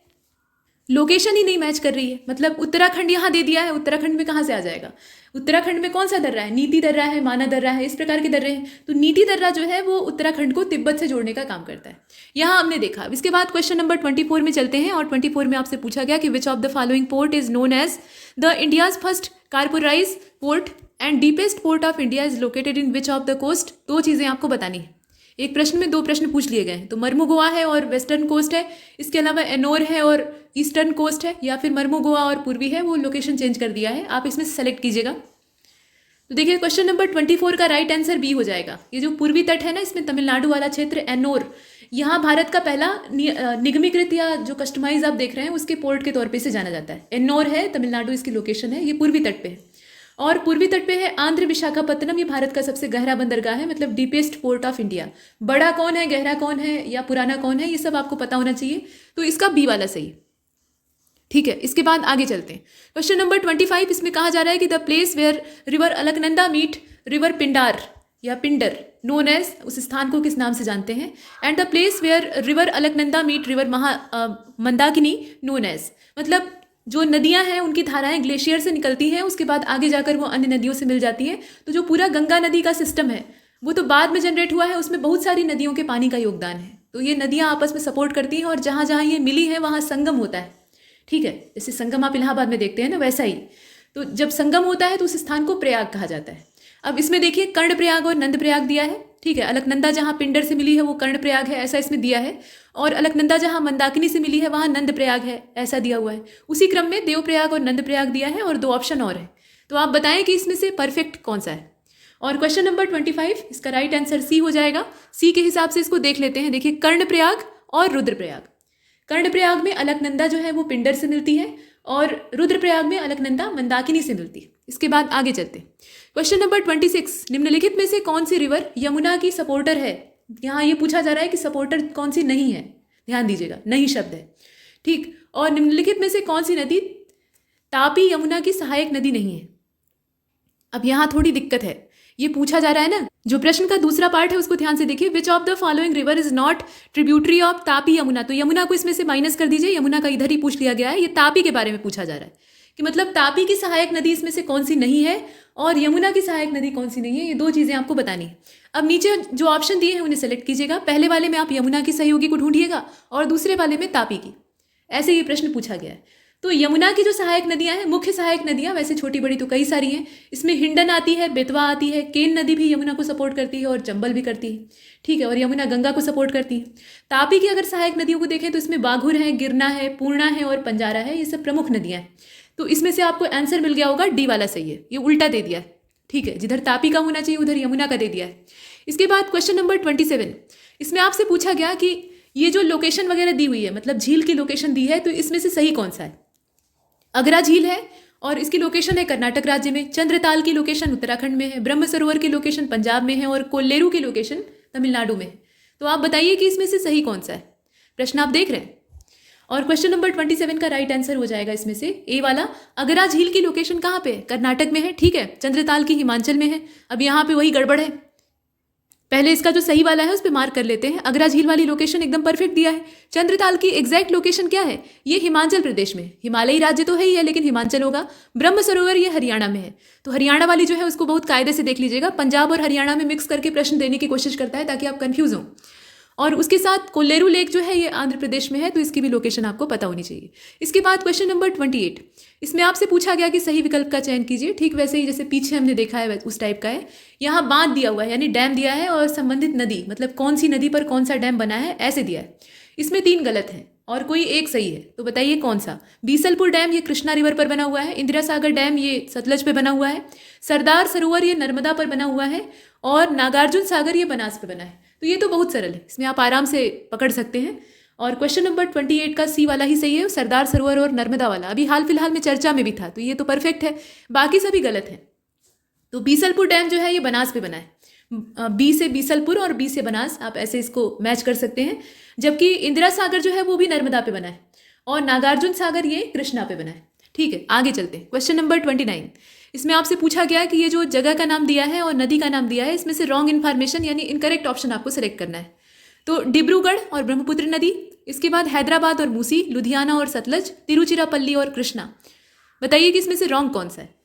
लोकेशन ही नहीं मैच कर रही है। मतलब उत्तराखंड यहाँ दे दिया है, उत्तराखंड में कहाँ से आ जाएगा? उत्तराखंड में कौन सा दर्रा है? नीति दर्रा है, माना दर्रा है, इस प्रकार के दर्रे हैं। तो नीति दर्रा जो है वो उत्तराखंड को तिब्बत से जोड़ने का काम करता है। यहाँ हमने देखा। अब इसके बाद क्वेश्चन नंबर 24 में चलते हैं। और 24 में आपसे पूछा गया कि which of the following port is known as the India's first corporatise port and deepest port of India is located in which of the coast. 2 चीज़ें आपको बतानी है। एक प्रश्न में 2 प्रश्न पूछ लिए गए हैं। तो मर्मुगोआ है और वेस्टर्न कोस्ट है। इसके अलावा एनोर है और ईस्टर्न कोस्ट है, या फिर मर्मुगोआ और पूर्वी है, वो लोकेशन चेंज कर दिया है। आप इसमें से सेलेक्ट कीजिएगा। तो देखिए क्वेश्चन नंबर 24 का राइट आंसर बी हो जाएगा। ये जो पूर्वी तट है ना, इसमें तमिलनाडु वाला क्षेत्र एनोर, यहाँ भारत का पहला निगमीकृत या जो कस्टमाइज आप देख रहे हैं उसके पोर्ट के तौर पे से जाना जाता है। एनोर है तमिलनाडु, इसकी लोकेशन है। ये पूर्वी तट पे है। और पूर्वी तट पे है आंध्र विशाखापत्तनम, ये भारत का सबसे गहरा बंदरगाह है, मतलब डीपेस्ट पोर्ट ऑफ इंडिया। बड़ा कौन है, गहरा कौन है या पुराना कौन है, ये सब आपको पता होना चाहिए। तो इसका बी वाला सही। ठीक है, इसके बाद आगे चलते हैं। क्वेश्चन नंबर 25, इसमें कहा जा रहा है कि the place where river Alaknanda meet river Pindar या पिंडर नोन एज, उस स्थान को किस नाम से जानते हैं? And the place where river Alaknanda meet river Mandakini known as, मतलब जो नदियां हैं उनकी धाराएं ग्लेशियर से निकलती हैं, उसके बाद आगे जाकर वो अन्य नदियों से मिल जाती हैं। तो जो पूरा गंगा नदी का सिस्टम है वो तो बाद में जनरेट हुआ है, उसमें बहुत सारी नदियों के पानी का योगदान है। तो ये नदियां आपस में सपोर्ट करती हैं और जहाँ जहाँ ये मिली है वहाँ संगम होता है। ठीक है, जैसे संगम आप इलाहाबाद में देखते हैं ना, वैसा ही। तो जब संगम होता है तो उस स्थान को प्रयाग कहा जाता है। अब इसमें देखिए कर्णप्रयाग और नंदप्रयाग दिया है। ठीक है, अलकनंदा जहाँ पिंडर से मिली है वो कर्णप्रयाग है, ऐसा इसमें दिया है। और अलकनंदा जहाँ मंदाकिनी से मिली है वहाँ नंदप्रयाग है, ऐसा दिया हुआ है। उसी क्रम में देवप्रयाग और नंदप्रयाग दिया है और 2 ऑप्शन और है। तो आप बताएं कि इसमें से परफेक्ट कौन सा है। और क्वेश्चन नंबर 25, इसका राइट आंसर सी हो जाएगा। सी के हिसाब से इसको देख लेते हैं। देखिए कर्णप्रयाग और रुद्रप्रयाग। कर्णप्रयाग में अलकनंदा जो है वो पिंडर से मिलती है और रुद्रप्रयाग में अलकनंदा मंदाकिनी से मिलती है। इसके बाद आगे चलते हैं। क्वेश्चन नंबर 26, निम्नलिखित में से कौन सी रिवर यमुना की सपोर्टर है? यहाँ ये पूछा जा रहा है कि सपोर्टर कौन सी नहीं है। ध्यान दीजिएगा, नहीं शब्द है। ठीक, और निम्नलिखित में से कौन सी नदी तापी यमुना की सहायक नदी नहीं है? अब यहाँ थोड़ी दिक्कत है, ये पूछा जा रहा है ना। जो प्रश्न का दूसरा पार्ट है उसको ध्यान से देखिए। विच of the following river is not tributary of Tapi Yamuna. तो यमुना को इसमें से माइनस कर दीजिए, यमुना का इधर ही पूछ लिया गया है। ये तापी के बारे में पूछा जा रहा है कि मतलब तापी की सहायक नदी इसमें से कौन सी नहीं है और यमुना की सहायक नदी कौन सी नहीं है। ये 2 चीज़ें आपको बतानी है। अब नीचे जो ऑप्शन दिए हैं उन्हें सेलेक्ट कीजिएगा। पहले वाले में आप यमुना की सहयोगी को ढूंढिएगा और दूसरे वाले में तापी की। ऐसे ये प्रश्न पूछा गया है। तो यमुना की जो सहायक नदियां हैं, मुख्य सहायक नदियां, वैसे छोटी बड़ी तो कई सारी हैं। इसमें हिंडन आती है, बेतवा आती है, केन नदी भी यमुना को सपोर्ट करती है और चंबल भी करती है। ठीक है, और यमुना गंगा को सपोर्ट करती है। तापी की अगर सहायक नदियों को देखें तो इसमें बाघुर है, गिरना है, पूर्णा है और पंजारा है। ये सब प्रमुख नदियां हैं। तो इसमें से आपको आंसर मिल गया होगा डी वाला सही है। ये उल्टा दे दिया है। ठीक है, जिधर तापी का होना चाहिए उधर यमुना का दे दिया है। इसके बाद क्वेश्चन नंबर 27, इसमें आपसे पूछा गया कि ये जो लोकेशन वगैरह दी हुई है, मतलब झील की लोकेशन दी है, तो इसमें से सही कौन सा है? अगरा झील है और इसकी लोकेशन है कर्नाटक राज्य में। चंद्रताल की लोकेशन उत्तराखंड में है। ब्रह्म सरोवर की लोकेशन पंजाब में है और कोल्लेरू की लोकेशन तमिलनाडु में है। तो आप बताइए कि इसमें से सही कौन सा है। प्रश्न आप देख रहे हैं। और क्वेश्चन नंबर 27 का राइट आंसर हो जाएगा इसमें से ए वाला। अगरा झील की लोकेशन कहाँ पे है? कर्नाटक में है। ठीक है, चंद्रताल की हिमाचल में है। अब यहाँ पे वही गड़बड़ है। पहले इसका जो सही वाला है उस पर मार्क कर लेते हैं। अगरा झील वाली लोकेशन एकदम परफेक्ट दिया है। चंद्रताल की एग्जैक्ट लोकेशन क्या है? ये हिमाचल प्रदेश में, हिमालयी राज्य तो है ही है लेकिन हिमाचल होगा। ब्रह्म सरोवर ये हरियाणा में है। तो हरियाणा वाली जो है उसको बहुत कायदे से देख लीजिएगा। पंजाब और हरियाणा में मिक्स करके प्रश्न देने की कोशिश करता है ताकि आप कंफ्यूज हों। और उसके साथ कोल्लेरू लेक जो है ये आंध्र प्रदेश में है, तो इसकी भी लोकेशन आपको पता होनी चाहिए। इसके बाद क्वेश्चन नंबर 28, इसमें आपसे पूछा गया कि सही विकल्प का चयन कीजिए। ठीक वैसे ही जैसे पीछे हमने देखा है उस टाइप का है। यहाँ बांध दिया हुआ है यानी डैम दिया है और संबंधित नदी, मतलब कौन सी नदी पर कौन सा डैम बना है, ऐसे दिया है। इसमें 3 गलत हैं और कोई एक सही है। तो बताइए कौन सा? बीसलपुर डैम ये कृष्णा रिवर पर बना हुआ है। इंदिरा सागर डैम ये सतलज पे बना हुआ है। सरदार सरोवर ये नर्मदा पर बना हुआ है और नागार्जुन सागर ये बनास पे बना है। तो ये तो बहुत सरल है, इसमें आप आराम से पकड़ सकते हैं। और क्वेश्चन नंबर 28 का सी वाला ही सही है, सरदार सरोवर और नर्मदा वाला अभी हाल फिलहाल में चर्चा में भी था, तो ये तो परफेक्ट है, बाकी सभी गलत हैं। तो बीसलपुर डैम जो है ये बनास पे बना है, बी से बीसलपुर और बी से बनास, आप ऐसे इसको मैच कर सकते हैं। जबकि इंदिरा सागर जो है वो भी नर्मदा पे बना है और नागार्जुन सागर ये कृष्णा पे बना है। ठीक है, आगे चलते हैं। क्वेश्चन नंबर 29, इसमें आपसे पूछा गया है कि ये जो जगह का नाम दिया है और नदी का नाम दिया है, इसमें से रॉन्ग इन्फॉर्मेशन यानी इनकरेक्ट ऑप्शन आपको सेलेक्ट करना है। तो डिब्रूगढ़ और ब्रह्मपुत्र नदी, इसके बाद हैदराबाद और मूसी, लुधियाना और सतलज, तिरुचिरापल्ली और कृष्णा। बताइए कि इसमें से रॉन्ग कौन सा है।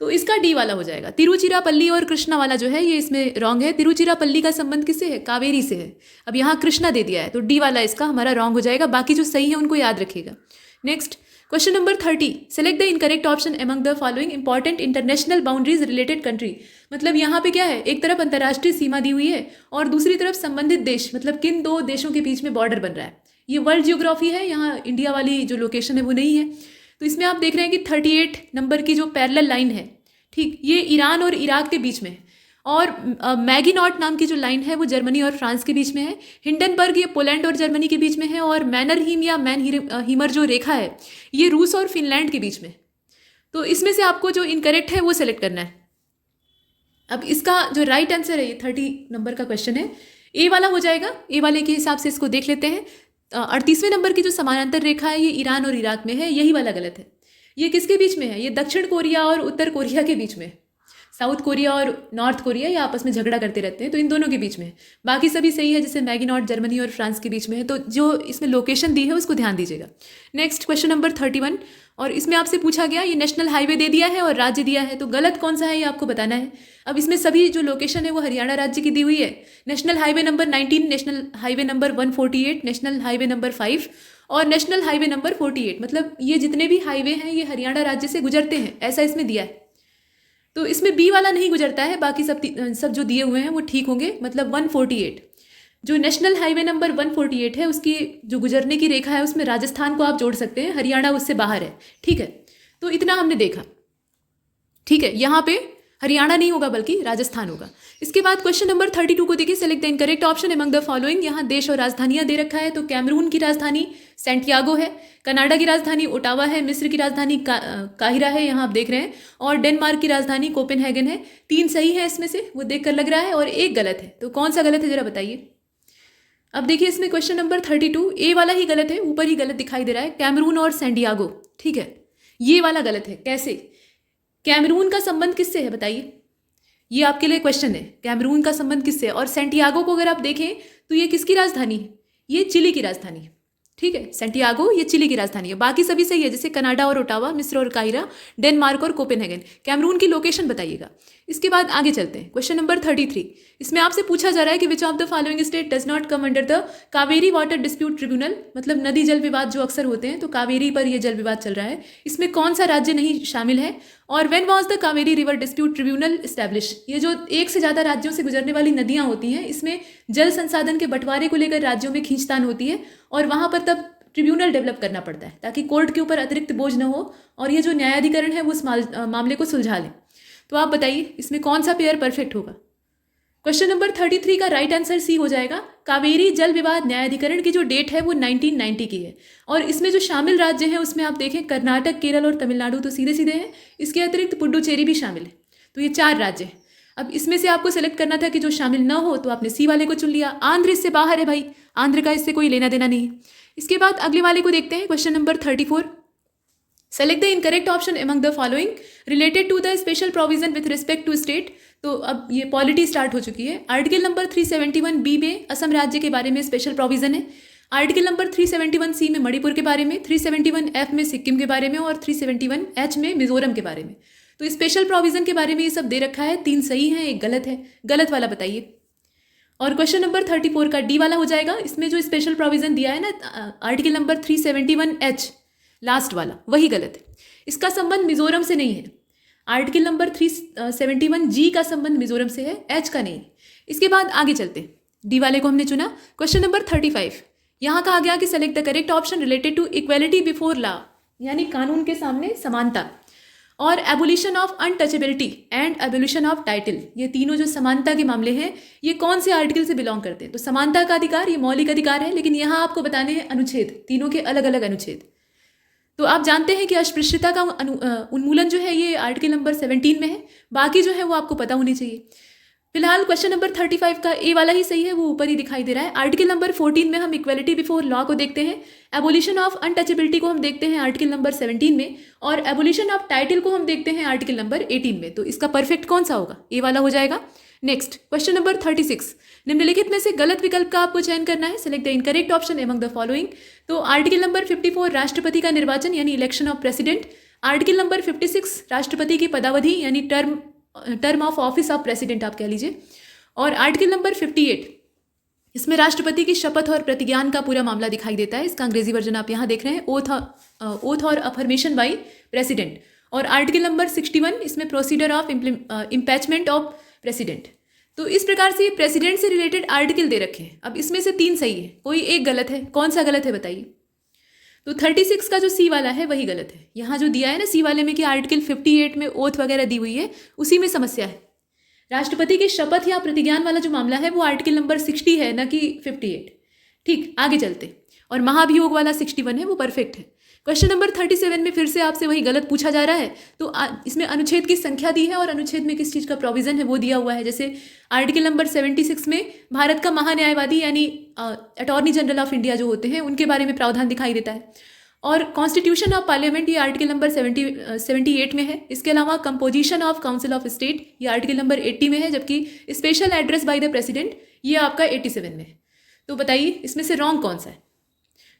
तो इसका डी वाला हो जाएगा, तिरुचिरापल्ली और कृष्णा वाला जो है ये इसमें रॉन्ग है। तिरुचिरापल्ली का संबंध किससे है? कावेरी से है। अब यहाँ कृष्णा दे दिया है तो डी वाला इसका हमारा रॉन्ग हो जाएगा, बाकी जो सही है उनको याद रखिएगा। Next question number 30, select the incorrect option among the following important international boundaries related country. मतलब यहाँ पे क्या है, एक तरफ अंतर्राष्ट्रीय सीमा दी हुई है और दूसरी तरफ संबंधित देश, मतलब किन दो देशों के बीच में बॉर्डर बन रहा है। ये वर्ल्ड जियोग्राफी है, यहाँ इंडिया वाली जो लोकेशन है वो नहीं है। तो इसमें आप देख रहे हैं कि 38 नंबर की जो पैरेलल लाइन है, ठीक, ये ईरान और इराक के बीच में है। और मैगीनॉट नाम की जो लाइन है वो जर्मनी और फ्रांस के बीच में है। हिंडनबर्ग ये पोलैंड और जर्मनी के बीच में है। और मैनरहीम या हीमर जो रेखा है ये रूस और फिनलैंड के बीच में। तो इसमें से आपको जो इनकरेक्ट है वो सेलेक्ट करना है। अब इसका जो राइट आंसर है, ये 30 नंबर का क्वेश्चन है, ए वाला हो जाएगा। ए वाले के हिसाब से इसको देख लेते हैं। 38वें नंबर की जो समानांतर रेखा है ये ईरान और इराक में है, यही वाला गलत है। ये किसके बीच में है? ये दक्षिण कोरिया और उत्तर कोरिया के बीच में। साउथ कोरिया और नॉर्थ कोरिया ये आपस में झगड़ा करते रहते हैं, तो इन दोनों के बीच में है। बाकी सभी सही है, जैसे मैगीनॉट जर्मनी और फ्रांस के बीच में है। तो जो इसमें लोकेशन दी है उसको ध्यान दीजिएगा। नेक्स्ट क्वेश्चन नंबर 31, और इसमें आपसे पूछा गया ये नेशनल हाईवे दे दिया है और राज्य दिया है, तो गलत कौन सा है ये आपको बताना है। अब इसमें सभी जो लोकेशन है वो हरियाणा राज्य की दी हुई है। National highway number 19, national highway number 148, national highway number 5 और नेशनल हाईवे नंबर 48, मतलब ये जितने भी हाईवे हैं ये हरियाणा राज्य से गुजरते हैं, ऐसा इसमें दिया है। तो इसमें बी वाला नहीं गुजरता है, बाकी सब जो दिए हुए हैं वो ठीक होंगे। मतलब 148 जो नेशनल हाईवे नंबर 148 है उसकी जो गुजरने की रेखा है उसमें राजस्थान को आप जोड़ सकते हैं, हरियाणा उससे बाहर है। ठीक है, तो इतना हमने देखा। ठीक है, यहाँ पे हरियाणा नहीं होगा बल्कि राजस्थान होगा। इसके बाद क्वेश्चन नंबर 32 को देखिए, select the incorrect option among the following. यहाँ देश और राजधानियां दे रखा है, तो कैमरून की राजधानी सैंटियागो है, कनाडा की राजधानी ओटावा है, मिस्र की राजधानी काहिरा है, यहाँ आप देख रहे हैं, और डेनमार्क की राजधानी कोपेनहेगन है। 3 सही है इसमें से, वो देखकर लग रहा है, और 1 गलत है। तो कौन सा गलत है जरा बताइए। अब देखिए इसमें क्वेश्चन नंबर 32 ए वाला ही गलत है, ऊपर ही गलत दिखाई दे रहा है, कैमरून और सैंडियागो। ठीक है, ये वाला गलत है। कैसे? कैमरून का संबंध किससे है बताइए, ये आपके लिए क्वेश्चन है। कैमरून का संबंध किससे है? और सैंटियागो को अगर आप देखें तो ये किसकी राजधानी है? ये चिली की राजधानी है। ठीक है, सैंटियागो ये चिली की राजधानी है। बाकी सभी सही है, जैसे कनाडा और ओटावा, मिस्र और काहिरा, डेनमार्क और कोपेनहेगन। कैमरून की लोकेशन बताइएगा। इसके बाद आगे चलते हैं, क्वेश्चन नंबर 33। इसमें आपसे पूछा जा रहा है कि which of the following state does not come under the Kaveri water dispute tribunal. मतलब नदी जल विवाद जो अक्सर होते हैं, तो कावेरी पर यह जल विवाद चल रहा है, इसमें कौन सा राज्य नहीं शामिल है। और when was the Kaveri river dispute tribunal establish. ये जो एक से ज़्यादा राज्यों से गुजरने वाली नदियाँ होती हैं, इसमें जल संसाधन के बंटवारे को लेकर राज्यों में खींचतान होती है, और वहाँ पर तब ट्रिब्यूनल डेवलप करना पड़ता है ताकि कोर्ट के ऊपर अतिरिक्त बोझ न हो और ये जो न्यायाधिकरण है वो उस मामले को सुलझा ले। तो आप बताइए इसमें कौन सा पेयर परफेक्ट होगा। क्वेश्चन नंबर 33 का राइट आंसर सी हो जाएगा। कावेरी जल विवाद न्यायाधिकरण की जो डेट है वो 1990 की है, और इसमें जो शामिल राज्य हैं उसमें आप देखें कर्नाटक, केरल और तमिलनाडु तो सीधे सीधे हैं, इसके अतिरिक्त पुडुचेरी भी शामिल है। तो ये 4 राज्य हैं। अब इसमें से आपको सेलेक्ट करना था कि जो शामिल ना हो, तो आपने सी वाले को चुन लिया। आंध्र इससे बाहर है भाई, आंध्र का इससे कोई लेना देना नहीं है। इसके बाद अगले वाले को देखते हैं, question number 34। Select the incorrect option among the following related to the special provision with respect to state. तो अब ये पॉलिटी स्टार्ट हो चुकी है। आर्टिकल नंबर 371 बी में असम राज्य के बारे में स्पेशल प्रोविजन है। आर्टिकल नंबर 371 सी में मणिपुर के बारे में, 371 एफ में सिक्किम के बारे में, और 371 एच में मिजोरम के बारे में। तो स्पेशल प्रोविजन के बारे में ये सब दे रखा है। 3 सही हैं, 1 गलत है। गलत वाला बताइए। और क्वेश्चन नंबर 34 का डी वाला हो जाएगा। इसमें जो स्पेशल प्रोविजन दिया है ना, आर्टिकल नंबर 371 एच लास्ट वाला, वही गलत है। इसका संबंध मिजोरम से नहीं है। आर्टिकल नंबर 371 जी का संबंध मिजोरम से है, एच का नहीं। इसके बाद आगे चलते हैं, डी वाले को हमने चुना। क्वेश्चन नंबर 35, यहाँ कहा गया कि select the correct option related to equality before law, यानी कानून के सामने समानता। और abolition of untouchability and abolition of title, ये तीनों जो समानता के मामले हैं ये कौन से आर्टिकल से बिलोंग करते हैं? तो समानता का अधिकार ये मौलिक अधिकार है, लेकिन यहाँ आपको बताने हैं अनुच्छेद, तीनों के अलग अलग अनुच्छेद। तो आप जानते हैं कि अस्पृश्यता का उन्मूलन जो है ये आर्टिकल नंबर 17 में है, बाकी जो है वो आपको पता होनी चाहिए। फिलहाल क्वेश्चन नंबर 35 का ए वाला ही सही है, वो ऊपर ही दिखाई दे रहा है। आर्टिकल नंबर 14 में हम इक्वलिटी बिफोर लॉ को देखते हैं, एबोलिशन ऑफ अनटचेबिलिटी को हम देखते हैं आर्टिकल नंबर 17 में, और एबोलिशन ऑफ टाइटल को हम देखते हैं आर्टिकल नंबर 18 में। तो इसका परफेक्ट कौन सा होगा? ए वाला हो जाएगा। नेक्स्ट क्वेश्चन नंबर 36, निम्नलिखित में से गलत विकल्प का आपको चयन करना है। Select the incorrect option among the following. तो आर्टिकल नंबर 54 राष्ट्रपति का निर्वाचन यानी election of president, article number 56 राष्ट्रपति की पदावधि यानी term of office of president आप कह लीजिए, और आर्टिकल नंबर 58 इसमें राष्ट्रपति की शपथ और प्रतिज्ञान का पूरा मामला दिखाई देता है। इसका अंग्रेजी वर्जन आप यहाँ देख रहे हैं, ओथ और अफर्मेशन बाय प्रेसिडेंट, और आर्टिकल नंबर 61 इसमें प्रोसीजर ऑफ इम्पैचमेंट ऑफ प्रेसिडेंट। तो इस प्रकार से प्रेसिडेंट से रिलेटेड आर्टिकल दे रखे हैं। अब इसमें से 3 सही है, कोई एक गलत है, कौन सा गलत है बताइए? तो 36 का जो सी वाला है वही गलत है। यहाँ जो दिया है ना सी वाले में कि आर्टिकल 58 में ओथ वगैरह दी हुई है, उसी में समस्या है। राष्ट्रपति की शपथ या प्रतिज्ञान वाला जो मामला है वो आर्टिकल नंबर 60 है, न कि 58। ठीक, आगे चलते। और महाभियोग वाला 61 है, वो परफेक्ट है। क्वेश्चन नंबर 37 में फिर से आपसे वही गलत पूछा जा रहा है। तो इसमें अनुच्छेद की संख्या दी है और अनुच्छेद में किस चीज़ का प्रोविजन है वो दिया हुआ है। जैसे आर्टिकल नंबर 76 में भारत का महान्यायवादी यानी अटॉर्नी जनरल ऑफ इंडिया जो होते हैं उनके बारे में प्रावधान दिखाई देता है। और कॉन्स्टिट्यूशन ऑफ पार्लियामेंट ये आर्टिकल नंबर 78 में है। इसके अलावा composition of council of state ये आर्टिकल नंबर 80 में है, जबकि special address by the president ये आपका 87 में है। तो बताइए इसमें से रॉन्ग कौन सा है?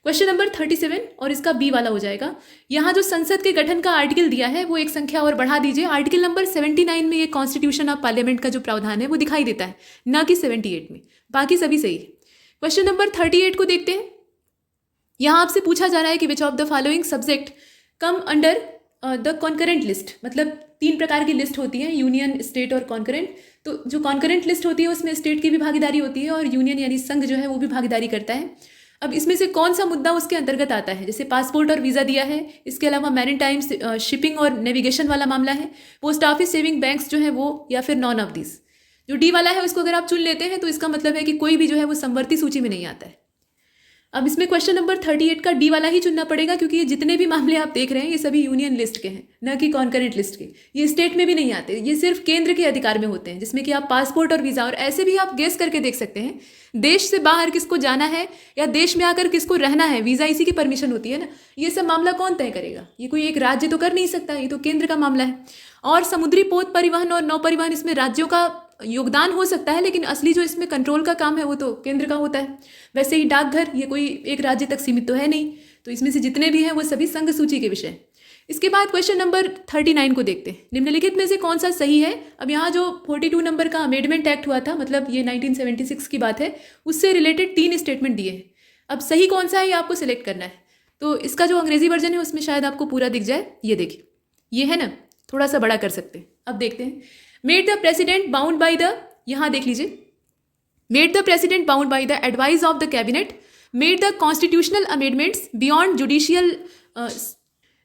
क्वेश्चन नंबर 37 और इसका बी वाला हो जाएगा। यहाँ जो संसद के गठन का आर्टिकल दिया है वो एक संख्या और बढ़ा दीजिए। आर्टिकल नंबर 79 में ये कॉन्स्टिट्यूशन ऑफ पार्लियामेंट का जो प्रावधान है वो दिखाई देता है, ना कि 78 में। बाकी सभी सही है। क्वेश्चन नंबर 38 को देखते हैं। यहाँ आपसे पूछा जा रहा है कि which of the following subject come under the concurrent list. मतलब 3 प्रकार की लिस्ट होती है, यूनियन, स्टेट और कॉन्करेंट। तो जो कॉन्करेंट लिस्ट होती है उसमें स्टेट की भी भागीदारी होती है और यूनियन यानी संघ जो है वो भी भागीदारी करता है। अब इसमें से कौन सा मुद्दा उसके अंतर्गत आता है? जैसे पासपोर्ट और वीज़ा दिया है, इसके अलावा मैरीटाइम शिपिंग और नेविगेशन वाला मामला है, पोस्ट ऑफिस सेविंग बैंक्स जो है वो, या फिर नॉन ऑफ दिस। जो डी वाला है उसको अगर आप चुन लेते हैं तो इसका मतलब है कि कोई भी जो है वो समवर्ती सूची में नहीं आता है। अब इसमें क्वेश्चन नंबर 38 का डी वाला ही चुनना पड़ेगा, क्योंकि ये जितने भी मामले आप देख रहे हैं ये सभी यूनियन लिस्ट के हैं, न कि कॉन्करेंट लिस्ट के। ये स्टेट में भी नहीं आते, ये सिर्फ केंद्र के अधिकार में होते हैं, जिसमें कि आप पासपोर्ट और वीज़ा, और ऐसे भी आप गेस करके देख सकते हैं देश से बाहर किसको जाना है या देश में आकर किसको रहना है, वीज़ा इसी की परमिशन होती है ना। ये सब मामला कौन तय करेगा? ये कोई एक राज्य तो कर नहीं सकता, ये तो केंद्र का मामला है। और समुद्री पोत परिवहन और नौ परिवहन इसमें राज्यों का योगदान हो सकता है, लेकिन असली जो इसमें कंट्रोल का काम है वो तो केंद्र का होता है। वैसे ही डाकघर ये कोई एक राज्य तक सीमित तो है नहीं। तो इसमें से जितने भी हैं वो सभी संघ सूची के विषय। इसके बाद क्वेश्चन नंबर 39 को देखते हैं। निम्नलिखित में से कौन सा सही है? अब यहाँ जो 42 नंबर का अमेंडमेंट एक्ट हुआ था, मतलब ये 1976 की बात है, उससे रिलेटेड 3 स्टेटमेंट दिए हैं। अब सही कौन सा है ये आपको सिलेक्ट करना है। तो इसका जो अंग्रेजी वर्जन है उसमें शायद आपको पूरा दिख जाए। ये देखिए, ये है ना, थोड़ा सा बड़ा कर सकते हैं। अब देखते हैं। Made the president bound by the, यहाँ देख लीजिए, made the president bound by the advice of the cabinet, made the constitutional amendments beyond judicial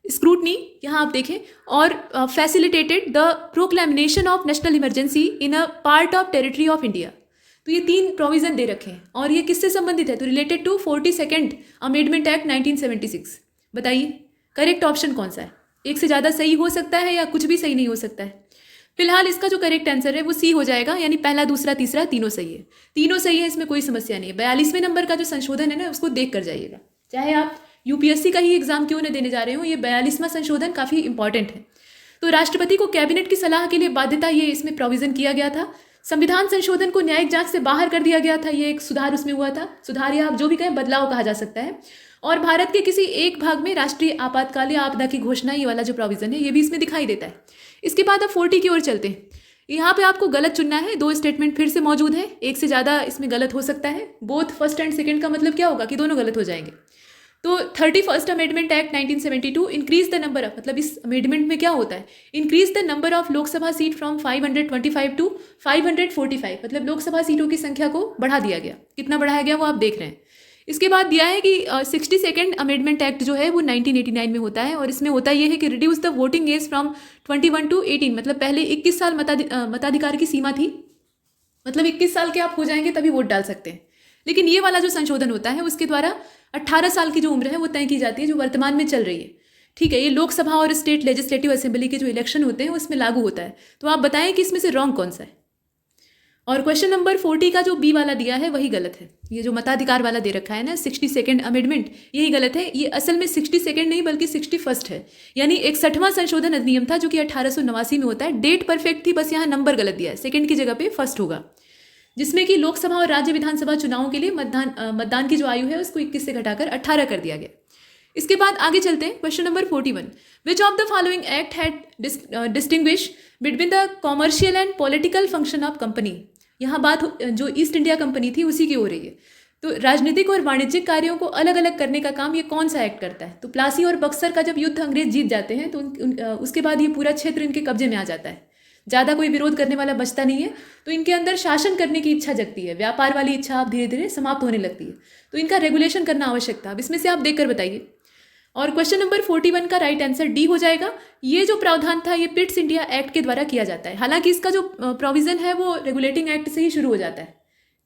scrutiny, यहाँ आप देखें, और facilitated the proclamation of national emergency in a part of territory of India. तो ये 3 provision दे रखे हैं और ये किससे संबंधित है? तो related to 42nd amendment act 1976। बताइए करेक्ट ऑप्शन कौन सा है? एक से ज़्यादा सही हो सकता है या कुछ भी सही नहीं हो सकता है। फिलहाल इसका जो करेक्ट आंसर है वो सी हो जाएगा, यानी पहला, दूसरा, तीसरा तीनों सही है। तीनों सही है, इसमें कोई समस्या नहीं है। 42वें नंबर का जो संशोधन है ना उसको देख कर जाइएगा, चाहे आप यूपीएससी का ही एग्जाम क्यों न देने जा रहे हो, ये 42वां संशोधन काफ़ी इंपॉर्टेंट है। तो राष्ट्रपति को कैबिनेट की सलाह के लिए बाध्यता, ये इसमें प्रोविजन किया गया था। संविधान संशोधन को न्यायिक जांच से बाहर कर दिया गया था, ये एक सुधार उसमें हुआ था। सुधार या आप जो भी कहें, बदलाव कहा जा सकता है। और भारत के किसी एक भाग में राष्ट्रीय आपातकाल या आपदा की घोषणा, ये वाला जो प्रोविजन है ये भी इसमें दिखाई देता है। इसके बाद अब 40 की ओर चलते हैं। यहाँ पे आपको गलत चुनना है। 2 स्टेटमेंट फिर से मौजूद है, एक से ज़्यादा इसमें गलत हो सकता है। बोथ फर्स्ट एंड सेकंड का मतलब क्या होगा कि दोनों गलत हो जाएंगे। तो 31st amendment act 1972 increase the number of, मतलब इस अमेंडमेंट में क्या होता है, increase the number of Lok Sabha seat from 525 to 545, मतलब लोकसभा सीटों की संख्या को बढ़ा दिया गया। कितना बढ़ाया गया वो आप देख रहे हैं। इसके बाद दिया है कि 62nd अमेंडमेंट एक्ट जो है वो 1989 में होता है, और इसमें होता ये है कि reduce the voting age from 21 to 18, मतलब पहले 21 साल मताधिकार की सीमा थी, मतलब 21 साल के आप हो जाएंगे तभी वोट डाल सकते हैं। लेकिन ये वाला जो संशोधन होता है उसके द्वारा 18 साल की जो उम्र है वो तय की जाती है, जो वर्तमान में चल रही है। ठीक है, ये लोकसभा और स्टेट लेजिस्लेटिव असेंबली के जो इलेक्शन होते हैं उसमें लागू होता है। तो आप बताएं कि इसमें से रॉन्ग कौन सा है। और क्वेश्चन नंबर 40 का जो बी वाला दिया है वही गलत है। ये जो मताधिकार वाला दे रखा है ना 62nd अमेंडमेंट, यही गलत है। ये असल में 62nd नहीं बल्कि 61st है, यानी 61वां संशोधन अधिनियम था जो कि 1889 में होता है। डेट परफेक्ट थी, बस यहाँ नंबर गलत दिया है, सेकंड की जगह पे फर्स्ट होगा, जिसमें कि लोकसभा और राज्य विधानसभा चुनावों के लिए मतदान की जो आयु है उसको 21 से घटाकर 18 कर दिया गया। इसके बाद आगे चलते हैं। Question number 41, which of the following act had distinguish between the commercial and political function of company. यहाँ बात जो ईस्ट इंडिया कंपनी थी उसी की हो रही है। तो राजनीतिक और वाणिज्यिक कार्यों को अलग अलग करने का काम ये कौन सा एक्ट करता है? तो प्लासी और बक्सर का जब युद्ध अंग्रेज जीत जाते हैं तो उसके बाद ये पूरा क्षेत्र इनके कब्जे में आ जाता है, ज़्यादा कोई विरोध करने वाला बचता नहीं है, तो इनके अंदर शासन करने की इच्छा जगती है, व्यापार वाली इच्छा अब धीरे धीरे समाप्त होने लगती है, तो इनका रेगुलेशन करना आवश्यक था। अब इसमें से आप देखकर बताइए। और क्वेश्चन नंबर 41 का राइट आंसर डी हो जाएगा। ये जो प्रावधान था ये पिट्स इंडिया एक्ट के द्वारा किया जाता है। हालांकि इसका जो प्रोविजन है वो रेगुलेटिंग एक्ट से ही शुरू हो जाता है।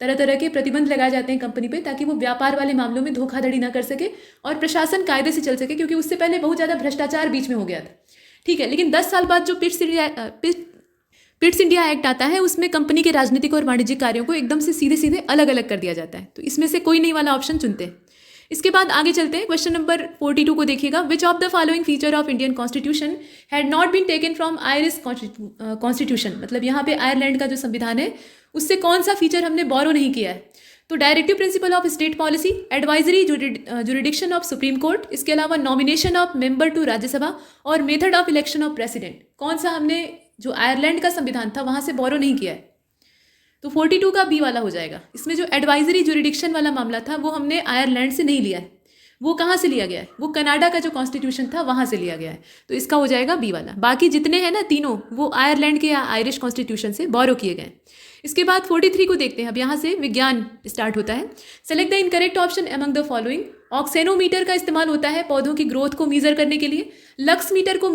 तरह तरह के प्रतिबंध लगाए जाते हैं कंपनी पे ताकि वो व्यापार वाले मामलों में धोखाधड़ी ना कर सके और प्रशासन कायदे से चल सके, क्योंकि उससे पहले बहुत ज़्यादा भ्रष्टाचार बीच में हो गया था। ठीक है, लेकिन 10 साल बाद जो पिट्स इंडिया एक्ट आता है उसमें कंपनी के राजनीतिक और वाणिज्यिक कार्यों को एकदम से सीधे सीधे अलग अलग कर दिया जाता है। तो इसमें से कोई नहीं वाला ऑप्शन चुनते हैं। इसके बाद आगे चलते हैं। क्वेश्चन नंबर 42 को देखिएगा। Which of the following feature of Indian constitution had not been taken from Irish constitution, मतलब यहाँ पे आयरलैंड का जो संविधान है उससे कौन सा फीचर हमने बोरो नहीं किया है? तो directive principle of state policy, advisory jurisdiction of Supreme Court, इसके अलावा nomination of member to Rajya Sabha और method of election of president. कौन सा हमने जो आयरलैंड का संविधान था वहाँ से बोरो नहीं किया है? तो 42 का बी वाला हो जाएगा। इसमें जो एडवाइजरी जुरिडिक्शन वाला मामला था वो हमने आयरलैंड से नहीं लिया है। वो कहाँ से लिया गया है? वो कनाडा का जो कॉन्स्टिट्यूशन था वहाँ से लिया गया है। तो इसका हो जाएगा बी वाला। बाकी जितने हैं ना तीनों वो आयरलैंड के या आयरिश कॉन्स्टिट्यूशन से बोरो किए गए। इसके बाद 43 को देखते हैं। अब यहाँ से विज्ञान स्टार्ट होता है। Select the incorrect option among the following. Auxanometer का इस्तेमाल होता है पौधों की ग्रोथ को मीजर करने के लिए। लक्स मीटर को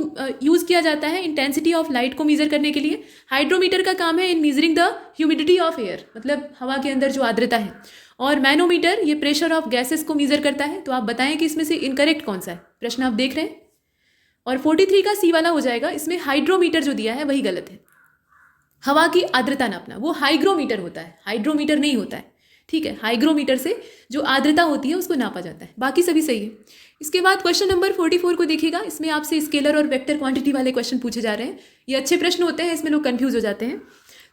यूज़ किया जाता है इंटेंसिटी ऑफ लाइट को मीजर करने के लिए। हाइड्रोमीटर का काम है in measuring the humidity of air, मतलब हवा के अंदर जो आर्द्रता है। और मैनोमीटर ये प्रेशर ऑफ गैसेस को मीजर करता है। तो आप बताएं कि इसमें से इनकरेक्ट कौन सा है? प्रश्न आप देख रहे हैं। और 43 का सी वाला हो जाएगा। इसमें हाइड्रोमीटर जो दिया है वही गलत है। हवा की आर्द्रता नापना वो हाइग्रोमीटर होता है, हाइड्रोमीटर नहीं होता है। ठीक है, हाइग्रोमीटर से जो आर्द्रता होती है उसको नापा जाता है। बाकी सभी सही है। इसके बाद क्वेश्चन नंबर 44 को देखिएगा। इसमें आपसे स्केलर और वेक्टर क्वांटिटी वाले क्वेश्चन पूछे जा रहे हैं। ये अच्छे प्रश्न होते हैं, इसमें लोग कंफ्यूज हो जाते हैं।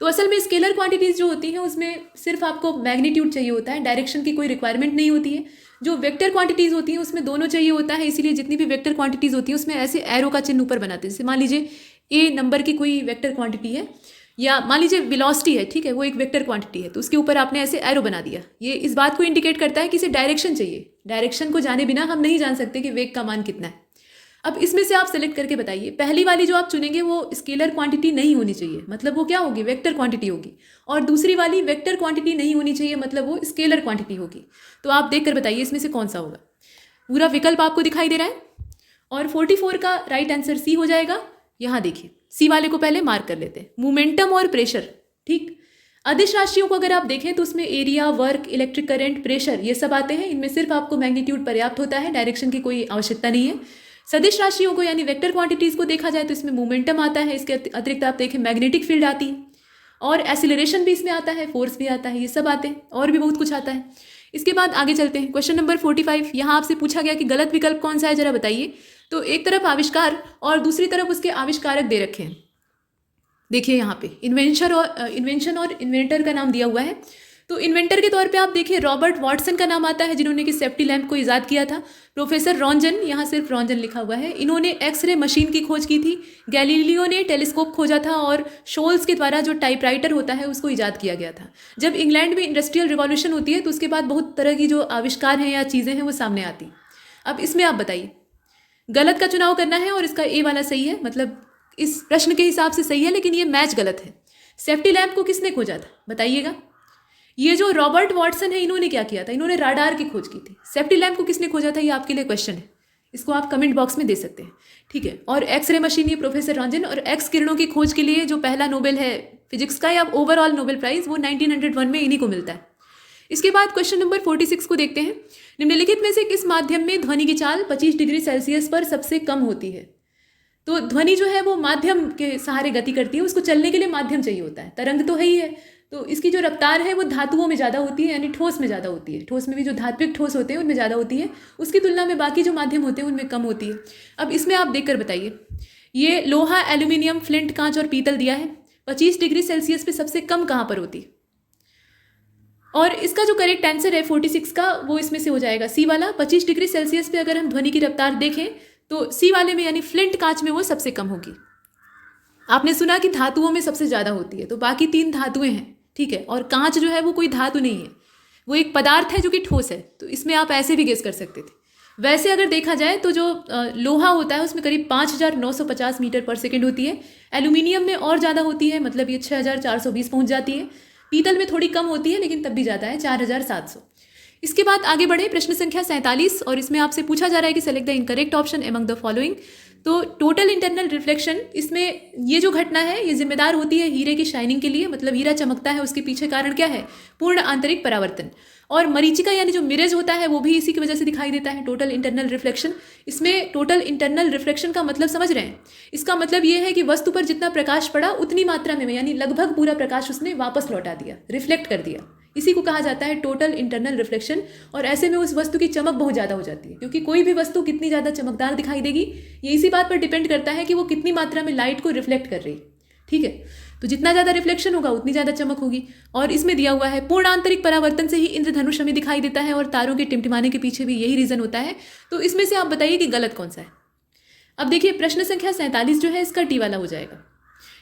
तो असल में स्केलर क्वांटिटीज़ जो होती हैं उसमें सिर्फ आपको मैग्नीट्यूड चाहिए होता है, डायरेक्शन की कोई रिक्वायरमेंट नहीं होती है। जो वेक्टर क्वांटिटीज़ होती हैं उसमें दोनों चाहिए होता है, इसीलिए जितनी भी वेक्टर क्वांटिटीज़ होती हैं उसमें ऐसे एरो का चिन्ह ऊपर बनाते हैं। जैसे मान लीजिए ए नंबर की कोई वेक्टर क्वांटिटी है, या मान लीजिए वेलोसिटी है, ठीक है, वो एक वेक्टर क्वांटिटी है, तो उसके ऊपर आपने ऐसे एरो बना दिया। ये इस बात को इंडिकेट करता है कि इसे डायरेक्शन चाहिए। डायरेक्शन को जाने बिना हम नहीं जान सकते कि वेग का मान कितना है। अब इसमें से आप सेलेक्ट करके बताइए। पहली वाली जो आप चुनेंगे वो स्केलर क्वांटिटी नहीं होनी चाहिए, मतलब वो क्या होगी? वेक्टर क्वांटिटी होगी। और दूसरी वाली वेक्टर क्वांटिटी नहीं होनी चाहिए, मतलब वो स्केलर क्वांटिटी होगी। तो आप देख कर बताइए इसमें से कौन सा होगा। पूरा विकल्प आपको दिखाई दे रहा है। और 44 का राइट आंसर सी हो जाएगा। यहाँ देखिए सी वाले को पहले मार्क कर लेते हैं। मोमेंटम और प्रेशर, ठीक। अदिश राशियों को अगर आप देखें तो उसमें area, work, electric current, pressure ये सब आते हैं। इनमें सिर्फ आपको मैग्नीट्यूड पर्याप्त होता है, डायरेक्शन की कोई आवश्यकता नहीं है। सदिश राशियों को यानी वेक्टर क्वांटिटीज़ को देखा जाए तो इसमें मोमेंटम आता है। इसके अतिरिक्त आप देखें मैग्नेटिक फील्ड आती है और एसिलरेशन भी इसमें आता है, फोर्स भी आता है, ये सब आते हैं और भी बहुत कुछ आता है। इसके बाद आगे चलते हैं। Question number 45। यहाँ आपसे पूछा गया कि गलत विकल्प कौन सा है, जरा बताइए। तो एक तरफ आविष्कार और दूसरी तरफ उसके आविष्कारक दे रखे हैं। देखिए यहाँ पे इन्वेंशन और इन्वेंटर का नाम दिया हुआ है। तो इन्वेंटर के तौर पे आप देखिए रॉबर्ट वॉटसन का नाम आता है, जिन्होंने कि सेफ्टी लैंप को ईजाद किया था। प्रोफेसर रॉन्जन, यहाँ सिर्फ रॉन्जन लिखा हुआ है, इन्होंने एक्सरे मशीन की खोज की थी। गैलीलियो ने टेलीस्कोप खोजा था और शोल्स के द्वारा जो टाइपराइटर होता है उसको ईजाद किया गया था। जब इंग्लैंड में इंडस्ट्रियल रिवॉल्यूशन होती है तो उसके बाद बहुत तरह की जो आविष्कार हैं या चीज़ें हैं वो सामने आती। अब इसमें आप बताइए, गलत का चुनाव करना है और इसका ए वाला सही है, मतलब इस प्रश्न के हिसाब से सही है, लेकिन ये मैच गलत है। सेफ्टी लैंप को किसने खोजा था बताइएगा। ये जो रॉबर्ट वॉटसन है, इन्होंने क्या किया था, इन्होंने राडार की खोज की थी। सेफ्टी लैम्प को किसने खोजा था, ये आपके लिए क्वेश्चन है, इसको आप कमेंट बॉक्स में दे सकते हैं, ठीक है। और एक्सरे मशीन ये प्रोफेसर रॉन्जन, और एक्स किरणों की खोज के लिए जो पहला नोबेल है फिजिक्स का या ओवरऑल नोबेल प्राइज, वो 1901 में इन्हीं को मिलता है। इसके बाद क्वेश्चन नंबर 46 को देखते हैं। निम्नलिखित में से किस माध्यम में ध्वनि की चाल 25 डिग्री सेल्सियस पर सबसे कम होती है। तो ध्वनि जो है वो माध्यम के सहारे गति करती है, उसको चलने के लिए माध्यम चाहिए होता है। तरंग तो है ही है, तो इसकी जो रफ्तार है वो धातुओं में ज़्यादा होती है, यानी ठोस में ज़्यादा होती है। ठोस में भी जो धात्विक ठोस होते हैं उनमें ज़्यादा होती है, उसकी तुलना में बाकी जो माध्यम होते हैं उनमें कम होती है। अब इसमें आप देखकर बताइए, ये लोहा, एल्यूमिनियम, फ्लिंट, कांच और पीतल दिया है, 25 डिग्री सेल्सियस पे सबसे कम कहाँ पर होती है। और इसका जो करेक्ट आंसर है 46 का, वो इसमें से हो जाएगा सी वाला। 25 डिग्री सेल्सियस पे अगर हम ध्वनि की रफ्तार देखें तो सी वाले में यानी फ्लिंट कांच में वो सबसे कम होगी। आपने सुना कि धातुओं में सबसे ज़्यादा होती है, तो बाकी 3 धातुएं हैं, ठीक है। और कांच जो है वो कोई धातु नहीं है, वो एक पदार्थ है जो कि ठोस है, तो इसमें आप ऐसे भी गेस कर सकते थे। वैसे अगर देखा जाए तो जो लोहा होता है उसमें करीब 5950 मीटर पर सेकेंड होती है। एल्यूमिनियम में और ज़्यादा होती है, मतलब ये 6420 पहुँच जाती है। पीतल में थोड़ी कम होती है लेकिन तब भी ज़्यादा है, 4700। इसके बाद आगे बढ़े, प्रश्न संख्या 47, और इसमें आपसे पूछा जा रहा है कि select the incorrect option among the following. तो टोटल इंटरनल रिफ्लेक्शन, इसमें ये जो घटना है ये जिम्मेदार होती है हीरे की शाइनिंग के लिए, मतलब हीरा चमकता है, उसके पीछे कारण क्या है, पूर्ण आंतरिक परावर्तन। और मरीचिका यानी जो मिरज होता है वो भी इसी की वजह से दिखाई देता है, टोटल इंटरनल रिफ्लेक्शन। इसमें टोटल इंटरनल रिफ्लेक्शन का मतलब समझ रहे हैं, इसका मतलब ये है कि वस्तु पर जितना प्रकाश पड़ा उतनी मात्रा में यानी लगभग पूरा प्रकाश उसने वापस लौटा दिया, रिफ्लेक्ट कर दिया। इसी को कहा जाता है टोटल इंटरनल रिफ्लेक्शन। और ऐसे में उस वस्तु की चमक बहुत ज़्यादा हो जाती है, क्योंकि कोई भी वस्तु कितनी ज़्यादा चमकदार दिखाई देगी ये इसी बात पर डिपेंड करता है कि वो कितनी मात्रा में लाइट को रिफ्लेक्ट कर रही है, ठीक है। तो जितना ज़्यादा रिफ्लेक्शन होगा उतनी ज़्यादा चमक होगी। और इसमें दिया हुआ है पूर्ण आंतरिक परावर्तन से ही इंद्रधनुष हमें दिखाई देता है, और तारों के टिमटिमाने के पीछे भी यही रीज़न होता है। तो इसमें से आप बताइए कि गलत कौन सा है। अब देखिए प्रश्न संख्या 47 जो है इसका टी वाला हो जाएगा,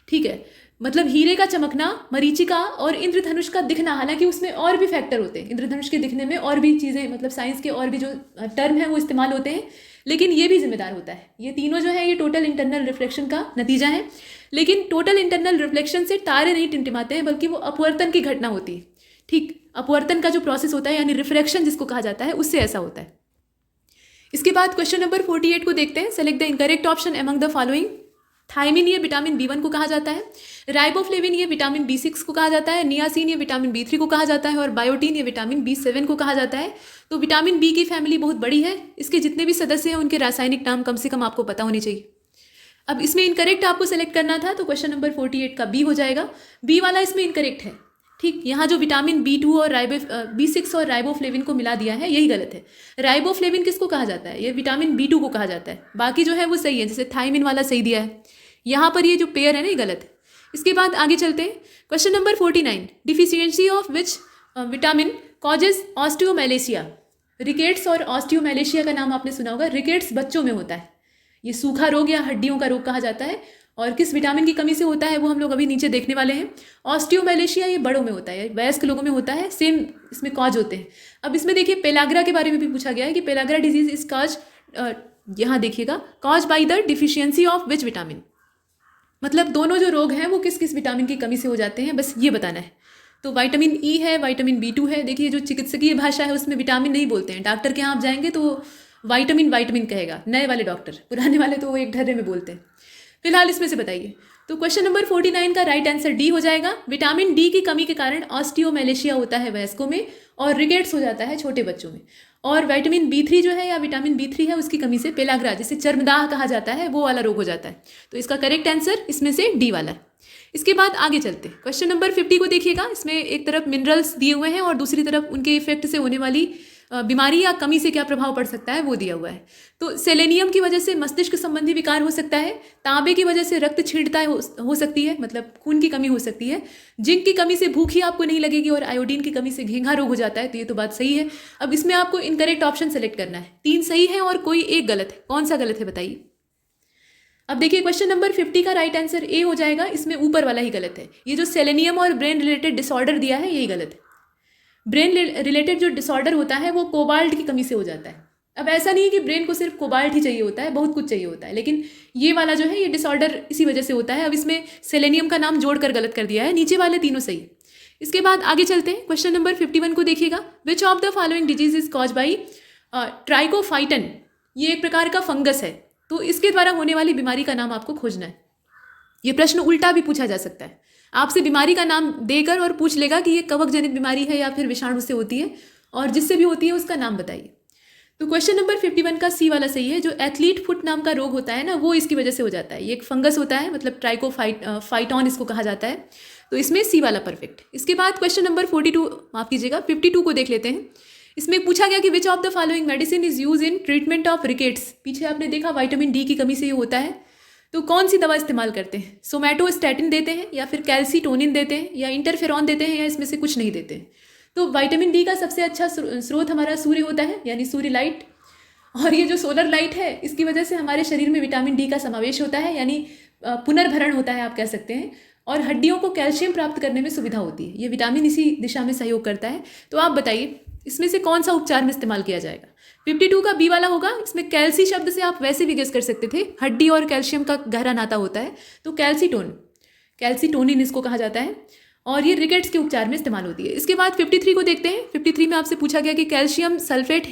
ठीक है। मतलब हीरे का चमकना, मरीचिका और इंद्रधनुष का दिखना, हालांकि उसमें और भी फैक्टर होते हैं, इंद्रधनुष के दिखने में और भी चीज़ें, मतलब साइंस के और भी जो टर्म है वो इस्तेमाल होते हैं, लेकिन ये भी जिम्मेदार होता है। ये तीनों जो है ये टोटल इंटरनल रिफ्लेक्शन का नतीजा है। लेकिन टोटल इंटरनल रिफ्लेक्शन से तारे नहीं टिमटिमाते हैं, बल्कि वो अपवर्तन की घटना होती है, ठीक। अपवर्तन का जो प्रोसेस होता है यानी रिफ्रैक्शन जिसको कहा जाता है, उससे ऐसा होता है। इसके बाद क्वेश्चन नंबर 48 को देखते हैं। Select the incorrect option among the following. Thiamine ये विटामिन B1 को कहा जाता है, राइबोफ्लेविन ये विटामिन B6 को कहा जाता है, नियासिन ये विटामिन B3 को कहा जाता है, और बायोटीन ये विटामिन B7 को कहा जाता है। तो विटामिन B की फैमिली बहुत बड़ी है, इसके जितने भी सदस्य हैं उनके रासायनिक नाम कम से कम आपको पता होने चाहिए। अब इसमें इनकरेक्ट आपको सेलेक्ट करना था, तो क्वेश्चन नंबर 48 का B हो जाएगा। B वाला इसमें इनकरेक्ट है, ठीक। यहाँ जो विटामिन B2 और B6 और राइबोफ्लेविन को मिला दिया है यही गलत है। राइबोफ्लेविन किसको कहा जाता है, ये विटामिन B2 को कहा जाता है, बाकी जो है वो सही है, जैसे थायमिन वाला सही दिया है। यहाँ पर ये जो पेयर है ना ये गलत है। इसके बाद आगे चलते हैं, question number 49, deficiency of which vitamin causes osteomalacia. Rickets और ऑस्टियोमैलेशिया का नाम आपने सुना होगा। रिकेट्स बच्चों में होता है, ये सूखा रोग या हड्डियों का रोग कहा जाता है, और किस विटामिन की कमी से होता है वो हम लोग अभी नीचे देखने वाले हैं। ऑस्टियोमैलेशिया ये बड़ों में होता है, वयस्क लोगों में होता है, सेम इसमें कॉज होते हैं। अब इसमें देखिए पेलाग्रा के बारे में भी पूछा गया है कि पेलाग्रा डिजीज इज कॉज, यहाँ देखिएगा, cause by the deficiency of which vitamin. मतलब दोनों जो रोग हैं वो किस किस विटामिन की कमी से हो जाते हैं, बस ये बताना है। तो विटामिन E है, विटामिन B2 है। देखिए जो चिकित्सकीय भाषा है उसमें विटामिन नहीं बोलते हैं, डॉक्टर के यहाँ आप जाएंगे तो विटामिन कहेगा, नए वाले डॉक्टर, पुराने वाले तो वो एक ढर्रे में बोलते हैं। फिलहाल इसमें से बताइए। तो क्वेश्चन नंबर 49 का राइट आंसर डी हो जाएगा। विटामिन डी की कमी के कारण ऑस्टियोमैलेशिया होता है वयस्कों में, और रिकेट्स हो जाता है छोटे बच्चों में। और विटामिन B3 जो है या विटामिन B3 है उसकी कमी से पेलाग्रा, जिसे चर्मदाह कहा जाता है, वो वाला रोग हो जाता है। तो इसका करेक्ट आंसर इसमें से डी वाला है। इसके बाद आगे चलते हैं, क्वेश्चन नंबर 50 को देखिएगा। इसमें एक तरफ मिनरल्स दिए हुए हैं और दूसरी तरफ उनके इफेक्ट से होने वाली बीमारी या कमी से क्या प्रभाव पड़ सकता है वो दिया हुआ है। तो सेलेनियम की वजह से मस्तिष्क संबंधी विकार हो सकता है, तांबे की वजह से रक्त छींटता हो सकती है, मतलब खून की कमी हो सकती है, जिंक की कमी से भूख ही आपको नहीं लगेगी, और आयोडीन की कमी से घेंघा रोग हो जाता है। तो ये तो बात सही है। अब इसमें आपको इनकरेक्ट ऑप्शन सेलेक्ट करना है, 3 सही है और कोई एक गलत है। कौन सा गलत है बताइए। अब देखिए क्वेश्चन नंबर 50 का राइट आंसर ए हो जाएगा। इसमें ऊपर वाला ही गलत है, ये जो सेलेनियम और ब्रेन रिलेटेड डिसऑर्डर दिया है यही गलत है। ब्रेन रिलेटेड जो डिसऑर्डर होता है वो कोबाल्ट की कमी से हो जाता है। अब ऐसा नहीं है कि ब्रेन को सिर्फ कोबाल्ट ही चाहिए होता है, बहुत कुछ चाहिए होता है, लेकिन ये वाला जो है ये डिसऑर्डर इसी वजह से होता है। अब इसमें सेलेनियम का नाम जोड़कर गलत कर दिया है, नीचे वाले तीनों सही। इसके बाद आगे चलते हैं, क्वेश्चन नंबर 51 को देखिएगा। Which of the following disease is cause by trichophyton, ये एक प्रकार का फंगस है, तो इसके द्वारा होने वाली बीमारी का नाम आपको खोजना है। ये प्रश्न उल्टा भी पूछा जा सकता है, आपसे बीमारी का नाम देकर और पूछ लेगा कि ये कवक जनित बीमारी है या फिर विषाणु से होती है, और जिससे भी होती है उसका नाम बताइए। तो क्वेश्चन नंबर 51 का सी वाला सही है। जो एथलीट फुट नाम का रोग होता है ना, वो इसकी वजह से हो जाता है। ये एक फंगस होता है, मतलब ट्राइकोफाइटॉन इसको कहा जाता है, तो इसमें सी वाला परफेक्ट। इसके बाद क्वेश्चन नंबर 52 को देख लेते हैं। इसमें पूछा गया कि which of the following medicine is use in treatment of rickets. पीछे आपने देखा विटामिन डी की कमी से ये होता है, तो कौन सी दवा इस्तेमाल करते हैं? सोमैटोस्टैटिन देते हैं, या फिर कैल्सीटोनिन देते हैं, या इंटरफेरॉन देते हैं, या इसमें से कुछ नहीं देते हैं। तो विटामिन डी का सबसे अच्छा स्रोत हमारा सूर्य होता है, यानी सूर्य लाइट, और ये जो सोलर लाइट है इसकी वजह से हमारे शरीर में विटामिन डी का समावेश होता है, यानी पुनर्भरण होता है आप कह सकते हैं, और हड्डियों को कैल्शियम प्राप्त करने में सुविधा होती है। ये विटामिन इसी दिशा में सहयोग करता है। तो आप बताइए इसमें से कौन सा उपचार में इस्तेमाल किया जाएगा? 52 का बी वाला होगा। इसमें कैल्सी शब्द से आप वैसे भी गेस कर सकते थे, हड्डी और कैल्शियम का गहरा नाता होता है, तो कैल्सीटोनिन इसको कहा जाता है, और ये रिकेट्स के उपचार में इस्तेमाल होती है। इसके बाद 53 को देखते हैं। 53 में आपसे पूछा गया कि कैल्शियम सल्फेट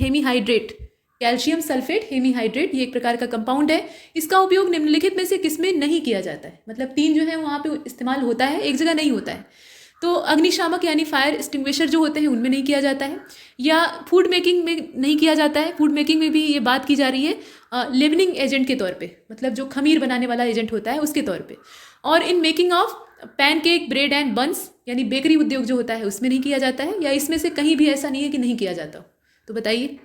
हेमीहाइड्रेट ये एक प्रकार का कंपाउंड है, इसका उपयोग निम्नलिखित में से किसमें नहीं किया जाता है? मतलब 3 जो है वहाँ पे इस्तेमाल होता है, एक जगह नहीं होता है। तो अग्निशामक यानी फायर एक्सटिंग्विशर जो होते हैं उनमें नहीं किया जाता है, या फूड मेकिंग में नहीं किया जाता है। फूड मेकिंग में भी ये बात की जा रही है लिवनिंग एजेंट के तौर पे, मतलब जो खमीर बनाने वाला एजेंट होता है उसके तौर पे। और in making of pancake, bread and buns, यानी बेकरी उद्योग जो होता है उसमें नहीं किया जाता है, या इसमें से कहीं भी ऐसा नहीं है कि नहीं किया जाता हो? तो बताइए।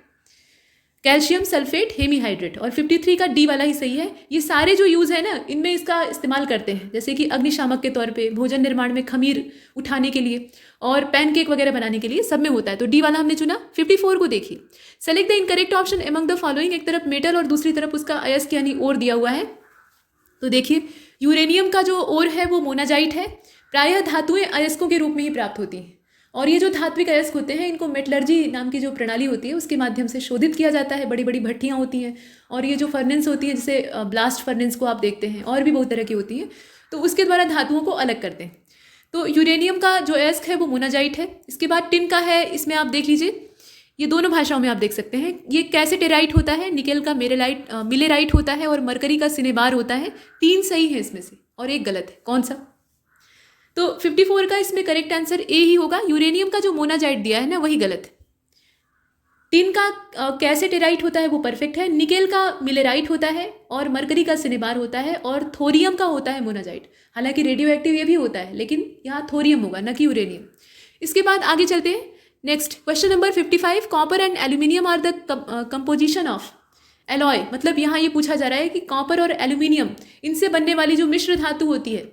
कैल्शियम सल्फेट हेमीहाइड्रेट, और 53 का डी वाला ही सही है। ये सारे जो यूज़ है ना, इनमें इसका इस्तेमाल करते हैं, जैसे कि अग्निशामक के तौर पे, भोजन निर्माण में खमीर उठाने के लिए, और पैनकेक वगैरह बनाने के लिए, सब में होता है। तो डी वाला हमने चुना। 54 को देखिए। Select the incorrect option among the following. एक तरफ मेटल और दूसरी तरफ उसका अयस्क यानी ओर दिया हुआ है। तो देखिए यूरेनियम का जो ओर है वो मोनाजाइट है। प्रायः धातुएं अयस्कों के रूप में ही प्राप्त होती हैं, और ये जो धात्विक अयस्क होते हैं इनको मेटलर्जी नाम की जो प्रणाली होती है उसके माध्यम से शोधित किया जाता है। बड़ी बड़ी भट्टियाँ होती हैं, और ये जो फर्नेंस होती है, जैसे ब्लास्ट फर्नेंस को आप देखते हैं, और भी बहुत तरह की होती हैं, तो उसके द्वारा धातुओं को अलग करते हैं। तो यूरेनियम का जो अयस्क है वो मोनाजाइट है। इसके बाद टिन का है, इसमें आप देख लीजिए, ये दोनों भाषाओं में आप देख सकते हैं। ये कैसेटेराइट होता है, निकेल का मिलेराइट होता है, और मरकरी का सिनेबार होता है। 3 सही है इसमें से, और एक गलत है। कौन सा? तो 54 का इसमें करेक्ट आंसर ए ही होगा। यूरेनियम का जो मोनाजाइट दिया है ना वही गलत है। टिन का कैसेटेराइट होता है वो परफेक्ट है। निकेल का मिलेराइट होता है, और मरकरी का सिनेबार होता है, और थोरियम का होता है मोनाजाइट। हालांकि रेडियो एक्टिव ये भी होता है, लेकिन यहाँ थोरियम होगा न कि यूरेनियम। इसके बाद आगे चलते हैं। Next question number 55। Copper and aluminium are the composition of alloy. मतलब यहाँ ये पूछा जा रहा है कि कॉपर और एल्यूमिनियम इनसे बनने वाली जो मिश्र धातु होती है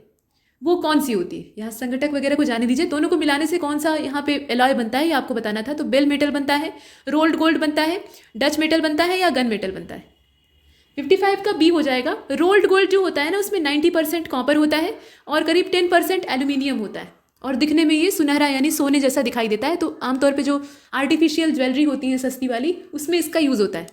वो कौन सी होती है? यहाँ संगठक वगैरह को जाने दीजिए। दोनों को मिलाने से कौन सा यहाँ पे एलॉय बनता है ये आपको बताना था। तो बेल मेटल बनता है, रोल्ड गोल्ड बनता है, डच मेटल बनता है, या गन मेटल बनता है? 55 का बी हो जाएगा। रोल्ड गोल्ड जो होता है ना उसमें 90% कॉपर होता है, और करीब 10% एल्यूमिनियम होता है, और दिखने में ये सुनहरा यानी सोने जैसा दिखाई देता है। तो आमतौर पर जो आर्टिफिशियल ज्वेलरी होती है सस्ती वाली, उसमें इसका यूज़ होता है।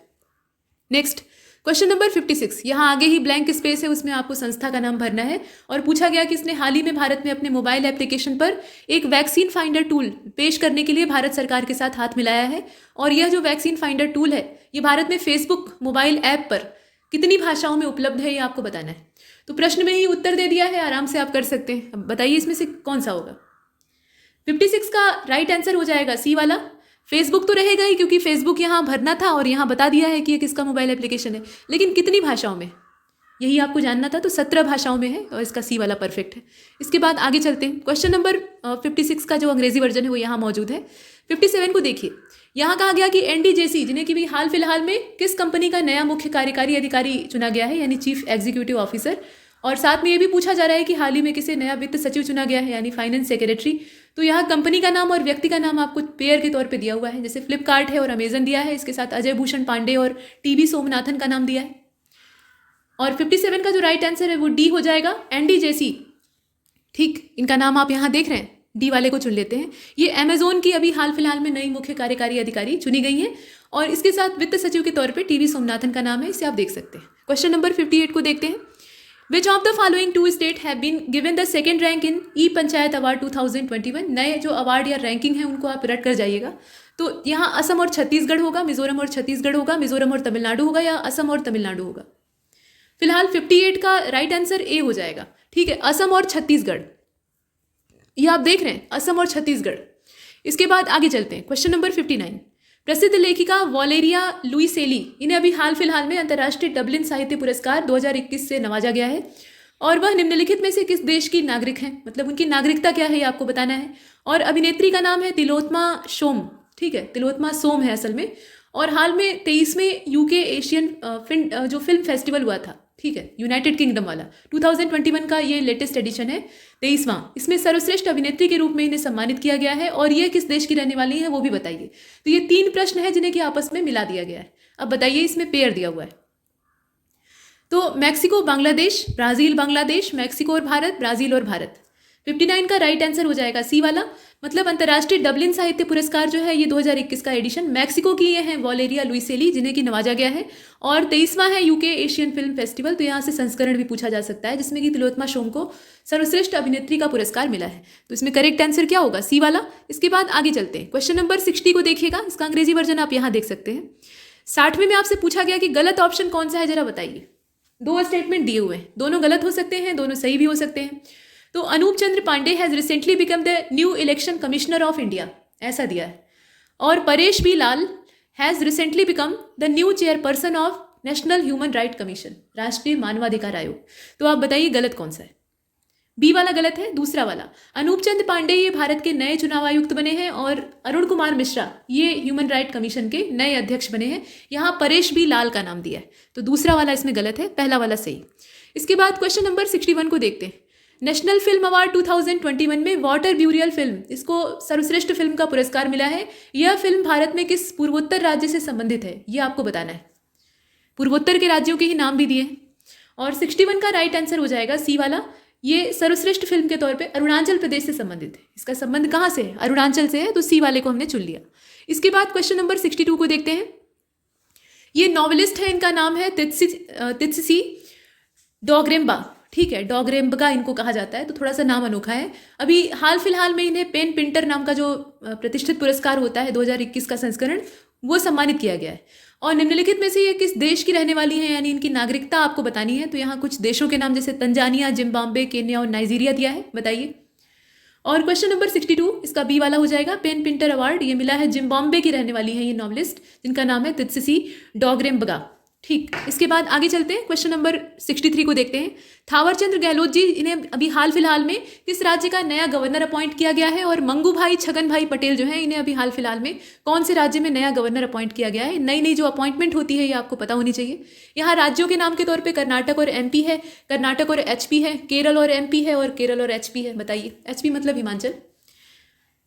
Next question number 56। यहाँ आगे ही ब्लैंक स्पेस है, उसमें आपको संस्था का नाम भरना है, और पूछा गया कि इसने हाल ही में भारत में अपने मोबाइल एप्लीकेशन पर एक वैक्सीन फाइंडर टूल पेश करने के लिए भारत सरकार के साथ हाथ मिलाया है। और यह जो वैक्सीन फाइंडर टूल है ये भारत में फेसबुक मोबाइल ऐप पर कितनी भाषाओं में उपलब्ध है ये आपको बताना है। तो प्रश्न में ही उत्तर दे दिया है, आराम से आप कर सकते हैं। अब बताइए इसमें से कौन सा होगा? 56 का राइट आंसर हो जाएगा सी वाला। फेसबुक तो रहेगा ही, क्योंकि फेसबुक यहाँ भरना था और यहाँ बता दिया है कि ये किसका मोबाइल एप्लीकेशन है, लेकिन कितनी भाषाओं में यही आपको जानना था। तो 17 भाषाओं में है, और इसका सी वाला परफेक्ट है। इसके बाद आगे चलते हैं। क्वेश्चन नंबर 56 का जो अंग्रेजी वर्जन है वो यहाँ मौजूद है। 57 को देखिए। यहाँ कहा गया कि एनडीजेसी, जिन्हें कि भी हाल फिलहाल में किस कंपनी का नया मुख्य कार्यकारी अधिकारी चुना गया है, यानी चीफ एग्जीक्यूटिव ऑफिसर। और साथ में ये भी पूछा जा रहा है कि हाल ही में किसे नया वित्त सचिव चुना गया है, यानी फाइनेंस सेक्रेटरी। तो यहाँ कंपनी का नाम और व्यक्ति का नाम आपको पेयर के तौर पे दिया हुआ है, जैसे फ्लिपकार्ट है और अमेजन दिया है, इसके साथ अजय भूषण पांडे और टीबी सोमनाथन का नाम दिया है। और 57 का जो राइट आंसर है वो डी हो जाएगा, एनडीजेसी। ठीक, इनका नाम आप यहाँ देख रहे हैं, डी वाले को चुन लेते हैं। ये अमेजोन की अभी हाल फिलहाल में नई मुख्य कार्यकारी अधिकारी चुनी गई हैं, और इसके साथ वित्त सचिव के तौर पे टीवी सोमनाथन का नाम है, इसे आप देख सकते हैं। क्वेश्चन नंबर 58 को देखते हैं। Which of the following two state have been given the second rank in e panchayat award 2021। नए जो अवार्ड या रैंकिंग है उनको आप रट कर जाइएगा। तो यहाँ असम और छत्तीसगढ़ होगा, मिजोरम और छत्तीसगढ़ होगा, मिजोरम और तमिलनाडु होगा, या असम और तमिलनाडु होगा। फिलहाल 58 का राइट आंसर ए हो जाएगा। ठीक है, असम और छत्तीसगढ़, ये आप देख रहे हैं, असम और छत्तीसगढ़। इसके बाद आगे चलते हैं, क्वेश्चन नंबर 59। प्रसिद्ध लेखिका वॉलेरिया लुइसेली, इन्हें अभी हाल फिलहाल में अंतर्राष्ट्रीय डबलिन साहित्य पुरस्कार 2021 से नवाजा गया है। और वह निम्नलिखित में से किस देश की नागरिक हैं, मतलब उनकी नागरिकता क्या है ये आपको बताना है। और अभिनेत्री का नाम है तिलोत्मा सोम। ठीक है, तिलोत्मा सोम है असल में। और हाल में 23वें यूके एशियन जो फिल्म फेस्टिवल हुआ था, ठीक है, यूनाइटेड किंगडम वाला, 2021 का ये लेटेस्ट एडिशन है, 23वां। इसमें सर्वश्रेष्ठ अभिनेत्री के रूप में इन्हें सम्मानित किया गया है। और ये किस देश की रहने वाली है वो भी बताइए। तो ये 3 प्रश्न है जिन्हें कि आपस में मिला दिया गया है। अब बताइए, इसमें पेयर दिया हुआ है। तो Mexico Bangladesh, Brazil Bangladesh, Mexico और भारत, ब्राजील और भारत। 59 का राइट आंसर हो जाएगा सी वाला। मतलब अंतर्राष्ट्रीय डबलिन साहित्य पुरस्कार जो है ये 2021 का एडिशन मैक्सिको की ये है वॉलेरिया लुइसेली, जिन्हें कि नवाजा गया है। और 23वां है यूके एशियन फिल्म फेस्टिवल। तो यहाँ से संस्करण भी पूछा जा सकता है जिसमें कि तिलोत्मा सोम को सर्वश्रेष्ठ अभिनेत्री का पुरस्कार मिला है। तो इसमें करेक्ट आंसर क्या होगा, सी वाला। इसके बाद आगे चलते हैं, क्वेश्चन नंबर 60 को देखिएगा। इसका अंग्रेजी वर्जन आप यहाँ देख सकते हैं। 60वें में आपसे पूछा गया कि गलत ऑप्शन कौन सा है, जरा बताइए। 2 स्टेटमेंट दिए हुए हैं, दोनों गलत हो सकते हैं, दोनों सही भी हो सकते हैं। तो Anup Chandra Pande has recently become the new election commissioner of India, ऐसा दिया है। और Paresh B Lal has recently become the new chairperson of national human right commission, राष्ट्रीय मानवाधिकार आयोग। तो आप बताइए गलत कौन सा है। बी वाला गलत है, दूसरा वाला। अनूप चंद्र पांडे ये भारत के नए चुनाव आयुक्त बने हैं और अरुण कुमार मिश्रा ये ह्यूमन राइट कमीशन के नए अध्यक्ष बने हैं। यहाँ परेश बी लाल का नाम दिया है। तो दूसरा वाला इसमें गलत है, पहला वाला सही। इसके बाद क्वेश्चन नंबर 61 को देखते हैं। नेशनल फिल्म अवार्ड 2021 में वाटर ब्यूरियल फिल्म, इसको सर्वश्रेष्ठ फिल्म का पुरस्कार मिला है। यह फिल्म भारत में किस पूर्वोत्तर राज्य से संबंधित है ये आपको बताना है। पूर्वोत्तर के राज्यों के ही नाम भी दिए। और 61 का राइट आंसर हो जाएगा सी वाला। ये सर्वश्रेष्ठ फिल्म के तौर पे अरुणाचल प्रदेश से संबंधित है। इसका संबंध कहाँ से है, अरुणाचल से है, तो सी वाले को हमने चुन लिया। इसके बाद क्वेश्चन नंबर 62 को देखते हैं। ये नॉवेलिस्ट है, इनका नाम है तित्सी डोगरेम्बा। ठीक है, डोगरेम्बा इनको कहा जाता है, तो थोड़ा सा नाम अनोखा है। अभी हाल फिलहाल में इन्हें पेन पिंटर नाम का जो प्रतिष्ठित पुरस्कार होता है 2021 का संस्करण, वो सम्मानित किया गया है। और निम्नलिखित में से ये किस देश की रहने वाली हैं, यानी इनकी नागरिकता आपको बतानी है। तो यहाँ कुछ देशों के नाम जैसे तंजानिया, जिम्बाब्वे, केन्या और नाइजीरिया दिया है, बताइए। और क्वेश्चन नंबर 62 इसका बी वाला हो जाएगा। पेन पिंटर अवार्ड ये मिला है, जिम्बाब्वे की रहने वाली है ये नॉवलिस्ट, जिनका नाम है तित्सी डोगरेम्बा। ठीक, इसके बाद आगे चलते हैं, क्वेश्चन नंबर 63 को देखते हैं। थावरचंद गहलोत जी, इन्हें अभी हाल फिलहाल में किस राज्य का नया गवर्नर अपॉइंट किया गया है। और मंगू भाई छगन भाई पटेल जो हैं, इन्हें अभी हाल फिलहाल में कौन से राज्य में नया गवर्नर अपॉइंट किया गया है। नई नई जो अपॉइंटमेंट होती है ये आपको पता होनी चाहिए। यहाँ राज्यों के नाम के तौर पर कर्नाटक और MP है, कर्नाटक और HP है, केरल और MP है, और केरल और HP है। बताइए, HP मतलब हिमाचल।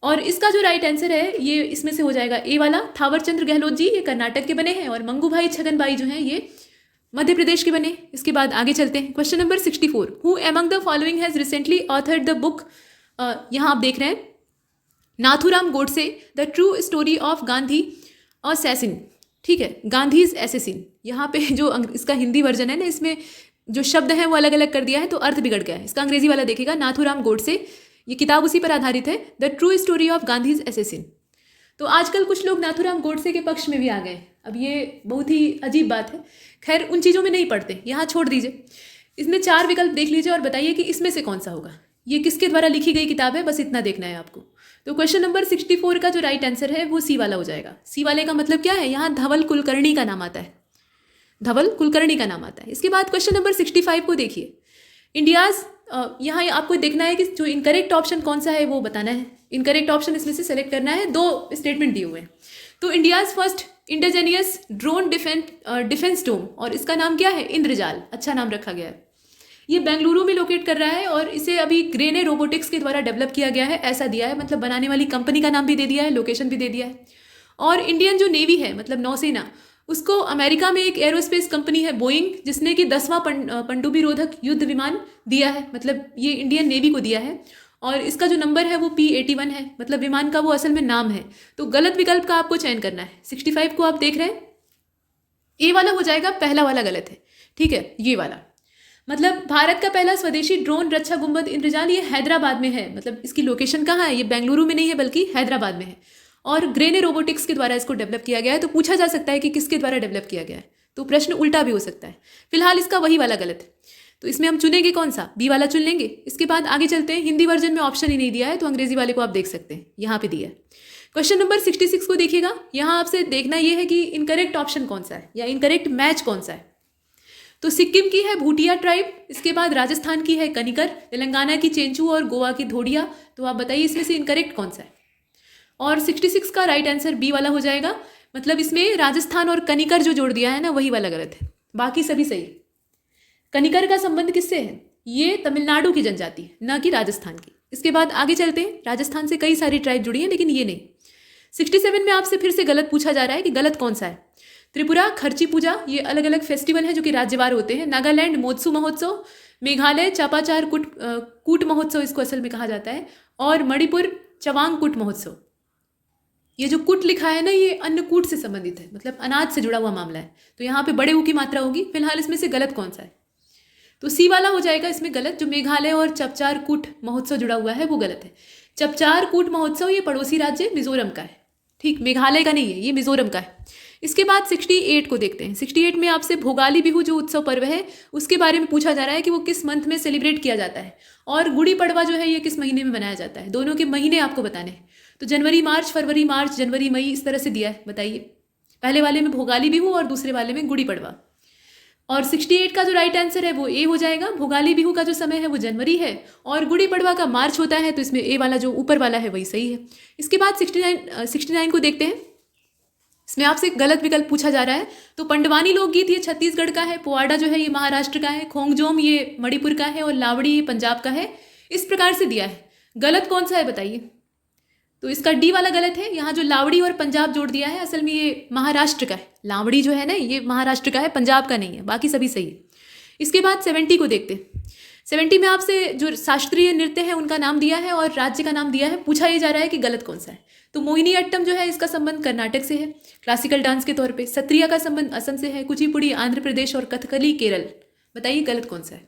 और इसका जो राइट आंसर है ये इसमें से हो जाएगा ए वाला। थावरचंद गहलोत जी ये कर्नाटक के बने हैं और मंगू भाई छगन भाई जो हैं ये मध्य प्रदेश के बने। इसके बाद आगे चलते हैं, question number 64। Who among the following has recently authored the book, यहाँ आप देख रहे हैं, Nathuram Godse the true story of Gandhi assassin. ठीक है, गांधीज एसेसिन। यहाँ पे जो इसका हिंदी वर्जन है ना, इसमें जो शब्द हैं वो अलग अलग कर दिया है, तो अर्थ बिगड़ गया है। इसका अंग्रेजी वाला देखिएगा, नाथूराम गोडसे, ये किताब उसी पर आधारित है, the true story of Gandhi's assassin. तो आजकल कुछ लोग नाथूराम गोडसे के पक्ष में भी आ गए। अब ये बहुत ही अजीब बात है, खैर उन चीज़ों में नहीं पढ़ते, यहाँ छोड़ दीजिए। इसमें 4 विकल्प देख लीजिए और बताइए कि इसमें से कौन सा होगा। ये किसके द्वारा लिखी गई किताब है, बस इतना देखना है आपको। तो क्वेश्चन नंबर 64 का जो राइट आंसर है वो सी वाला हो जाएगा। सी वाले का मतलब क्या है, यहाँ धवल कुलकर्णी का नाम आता है, धवल कुलकर्णी का नाम आता है। इसके बाद क्वेश्चन नंबर 65 को देखिए। इंडियाज़, यहाँ आपको देखना है कि जो इनकरेक्ट ऑप्शन कौन सा है वो बताना है। इनकरेक्ट ऑप्शन इसमें से सेलेक्ट करना है। 2 स्टेटमेंट दिए हुए हैं। तो India's first indigenous drone defence dome, और इसका नाम क्या है, इंद्रजाल। अच्छा नाम रखा गया है। ये बेंगलुरु में लोकेट कर रहा है और इसे अभी ग्रेने रोबोटिक्स के द्वारा डेवलप किया गया है, ऐसा दिया है। मतलब बनाने वाली कंपनी का नाम भी दे दिया है, लोकेशन भी दे दिया है। और इंडियन जो नेवी है, मतलब नौसेना, उसको अमेरिका में एक एरोस्पेस कंपनी है बोइंग, जिसने कि 10वां पनडुब्बी रोधक युद्ध विमान दिया है, मतलब ये इंडियन नेवी को दिया है। और इसका जो नंबर है वो P-81 है, मतलब विमान का वो असल में नाम है। तो गलत विकल्प का आपको चयन करना है। 65 को आप देख रहे हैं, ए वाला हो जाएगा, पहला वाला गलत है। ठीक है, ये वाला। मतलब भारत का पहला स्वदेशी ड्रोन रक्षा गुंबद इंद्रजाल ये हैदराबाद में है। मतलब इसकी लोकेशन कहाँ है? ये बेंगलुरु में नहीं है बल्कि हैदराबाद में है और ग्रेने रोबोटिक्स के द्वारा इसको डेवलप किया गया है। तो पूछा जा सकता है कि किसके द्वारा डेवलप किया गया है, तो प्रश्न उल्टा भी हो सकता है। फिलहाल इसका वही वाला गलत है, तो इसमें हम चुनेंगे कौन सा? बी वाला चुन लेंगे। इसके बाद आगे चलते हैं। हिंदी वर्जन में ऑप्शन ही नहीं दिया है, तो अंग्रेजी वाले को आप देख सकते हैं, यहाँ पे दिया है। क्वेश्चन नंबर 66 को देखिएगा। यहाँ आपसे देखना यह है कि इनकरेक्ट ऑप्शन कौन सा है या इनकरेक्ट मैच कौन सा है। तो सिक्किम की है भूटिया ट्राइब, इसके बाद राजस्थान की है कनिकर, तेलंगाना की चेंचू और गोवा की धोडिया। तो आप बताइए इसमें से इनकरेक्ट कौन सा है? और 66 का राइट आंसर बी वाला हो जाएगा। मतलब इसमें राजस्थान और कनिकर जो जोड़ दिया है ना, वही वाला गलत है, बाकी सभी सही। कनिकर का संबंध किससे है? ये तमिलनाडु की जनजाति है, न कि राजस्थान की। इसके बाद आगे चलते हैं। राजस्थान से कई सारी ट्राइब जुड़ी हैं, लेकिन ये नहीं। 67 में आपसे फिर से गलत पूछा जा रहा है कि गलत कौन सा है। त्रिपुरा खर्ची पूजा, ये अलग अलग फेस्टिवल हैं जो कि राज्यवार होते हैं। नागालैंड मोत्सू महोत्सव, मेघालय चापाचार कूट महोत्सव इसको असल में कहा जाता है, और मणिपुर चवांग कूट महोत्सव। ये जो कुट लिखा है ना, ये अन्नकूट से संबंधित है, मतलब अनाज से जुड़ा हुआ मामला है। तो यहाँ पे बड़े ऊ की मात्रा होगी। फिलहाल इसमें से गलत कौन सा है? तो सी वाला हो जाएगा इसमें गलत। जो मेघालय और चपचार कूट महोत्सव जुड़ा हुआ है वो गलत है। चपचार कूट महोत्सव ये पड़ोसी राज्य मिजोरम का है, ठीक, मेघालय का नहीं है, ये मिजोरम का है। इसके बाद 68 को देखते हैं। 68 में आपसे भोगाली बिहू जो उत्सव पर्व है उसके बारे में पूछा जा रहा है कि वो किस मंथ में सेलिब्रेट किया जाता है, और गुड़ी पड़वा जो है ये किस महीने में मनाया जाता है। दोनों के महीने आपको बताने हैं। तो जनवरी मार्च, फरवरी मार्च, जनवरी मई, इस तरह से दिया है। बताइए, पहले वाले में भोगाली बिहू और दूसरे वाले में गुड़ी पड़वा। और 68 का जो राइट आंसर है वो ए हो जाएगा। भोगाली बिहू का जो समय है वो जनवरी है और गुड़ी पड़वा का मार्च होता है, तो इसमें ए वाला जो ऊपर वाला है वही सही है। इसके बाद 69 को देखते हैं। इसमें आपसे गलत विकल्प पूछा जा रहा है। तो पंडवानी लोकगीत ये छत्तीसगढ़ का है, पोवाड़ा जो है ये महाराष्ट्र का है, खोंगजोम ये मणिपुर का है और लावड़ी ये पंजाब का है। इस प्रकार से दिया है। गलत कौन सा है बताइए? तो इसका डी वाला गलत है। यहाँ जो लावड़ी और पंजाब जोड़ दिया है असल में ये महाराष्ट्र का है। लावड़ी जो है ना ये महाराष्ट्र का है, पंजाब का नहीं है, बाकी सभी सही है। इसके बाद 70 को देखते हैं। 70 में आपसे जो शास्त्रीय नृत्य है उनका नाम दिया है और राज्य का नाम दिया है। पूछा ये जा रहा है कि गलत कौन सा है। तो मोहिनी अट्टम जो है इसका संबंध कर्नाटक से है क्लासिकल डांस के तौर पे। सत्रिया का संबंध असम से है, कुचिपुड़ी आंध्र प्रदेश और कथकली केरल। बताइए गलत कौन सा है?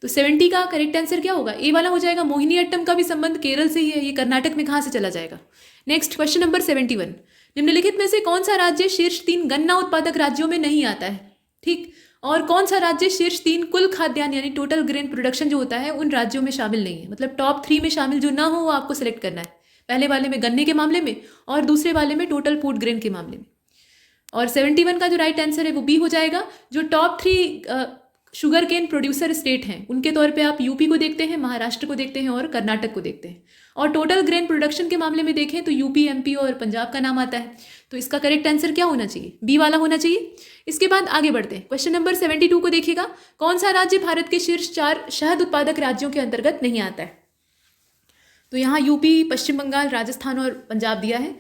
तो 70 का करेक्ट आंसर क्या होगा? ए वाला हो जाएगा। मोहिनी अट्टम का भी संबंध केरल से ही है, ये कर्नाटक में कहाँ से चला जाएगा? Next question number 71। निम्नलिखित में से कौन सा राज्य शीर्ष 3 गन्ना उत्पादक राज्यों में नहीं आता है? ठीक, और कौन सा राज्य शीर्ष 3 कुल खाद्यान्न यानी टोटल ग्रेन प्रोडक्शन जो होता है उन राज्यों में शामिल नहीं है? मतलब टॉप 3 में शामिल जो ना हो वो आपको सिलेक्ट करना है। पहले वाले में गन्ने के मामले में और दूसरे वाले में टोटल फूड ग्रेन के मामले में। और 71 का जो राइट आंसर है वो बी हो जाएगा। जो top 3 sugar cane producer state हैं उनके तौर पे आप यूपी को देखते हैं, महाराष्ट्र को देखते हैं और कर्नाटक को देखते हैं। और टोटल ग्रेन प्रोडक्शन के मामले में देखें तो यूपी, एमपी और पंजाब का नाम आता है। तो इसका करेक्ट आंसर क्या होना चाहिए? बी वाला होना चाहिए। इसके बाद आगे बढ़ते हैं। क्वेश्चन नंबर 72 को देखिएगा। कौन सा राज्य भारत के शीर्ष 4 शहद उत्पादक राज्यों के अंतर्गत नहीं आता है? तो यहाँ यूपी, पश्चिम बंगाल, राजस्थान और पंजाब दिया है।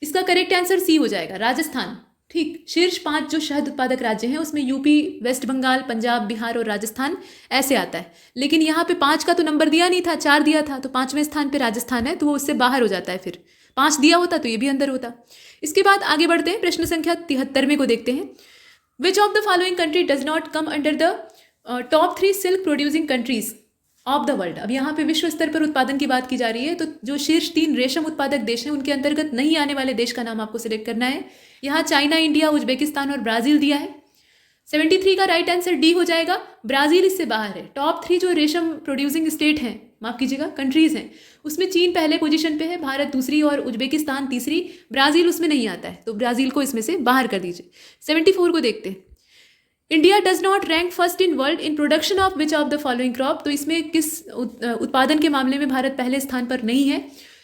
इसका करेक्ट आंसर सी हो जाएगा, राजस्थान। ठीक, शीर्ष 5 जो शहद उत्पादक राज्य हैं उसमें यूपी, वेस्ट बंगाल, पंजाब, बिहार और राजस्थान ऐसे आता है। लेकिन यहाँ पे 5 का तो नंबर दिया नहीं था, 4 दिया था, तो 5वें स्थान पे राजस्थान है, तो वो उससे बाहर हो जाता है। फिर 5 दिया होता तो ये भी अंदर होता। इसके बाद आगे बढ़ते हैं। प्रश्न संख्या 73 को देखते हैं। Which of the following country does not come under the top 3 silk producing countries of the world? अब यहाँ पे विश्व स्तर पर उत्पादन की बात की जा रही है, तो जो शीर्ष 3 रेशम उत्पादक देश हैं उनके अंतर्गत नहीं आने वाले देश का नाम आपको सिलेक्ट करना है। यहाँ चाइना, इंडिया, उज्बेकिस्तान और ब्राजील दिया है। 73 का राइट आंसर डी हो जाएगा। ब्राजील इससे बाहर है। टॉप 3 जो रेशम प्रोड्यूसिंग स्टेट हैं, माफ कीजिएगा कंट्रीज हैं, उसमें चीन पहले पोजीशन पे है, भारत दूसरी और उज्बेकिस्तान तीसरी। ब्राजील उसमें नहीं आता है, तो ब्राजील को इसमें से बाहर कर दीजिए। 74 को देखते हैं। India does not rank first in world in production of which of the following crop? तो इसमें किस उत्पादन के मामले में भारत पहले स्थान पर नहीं है?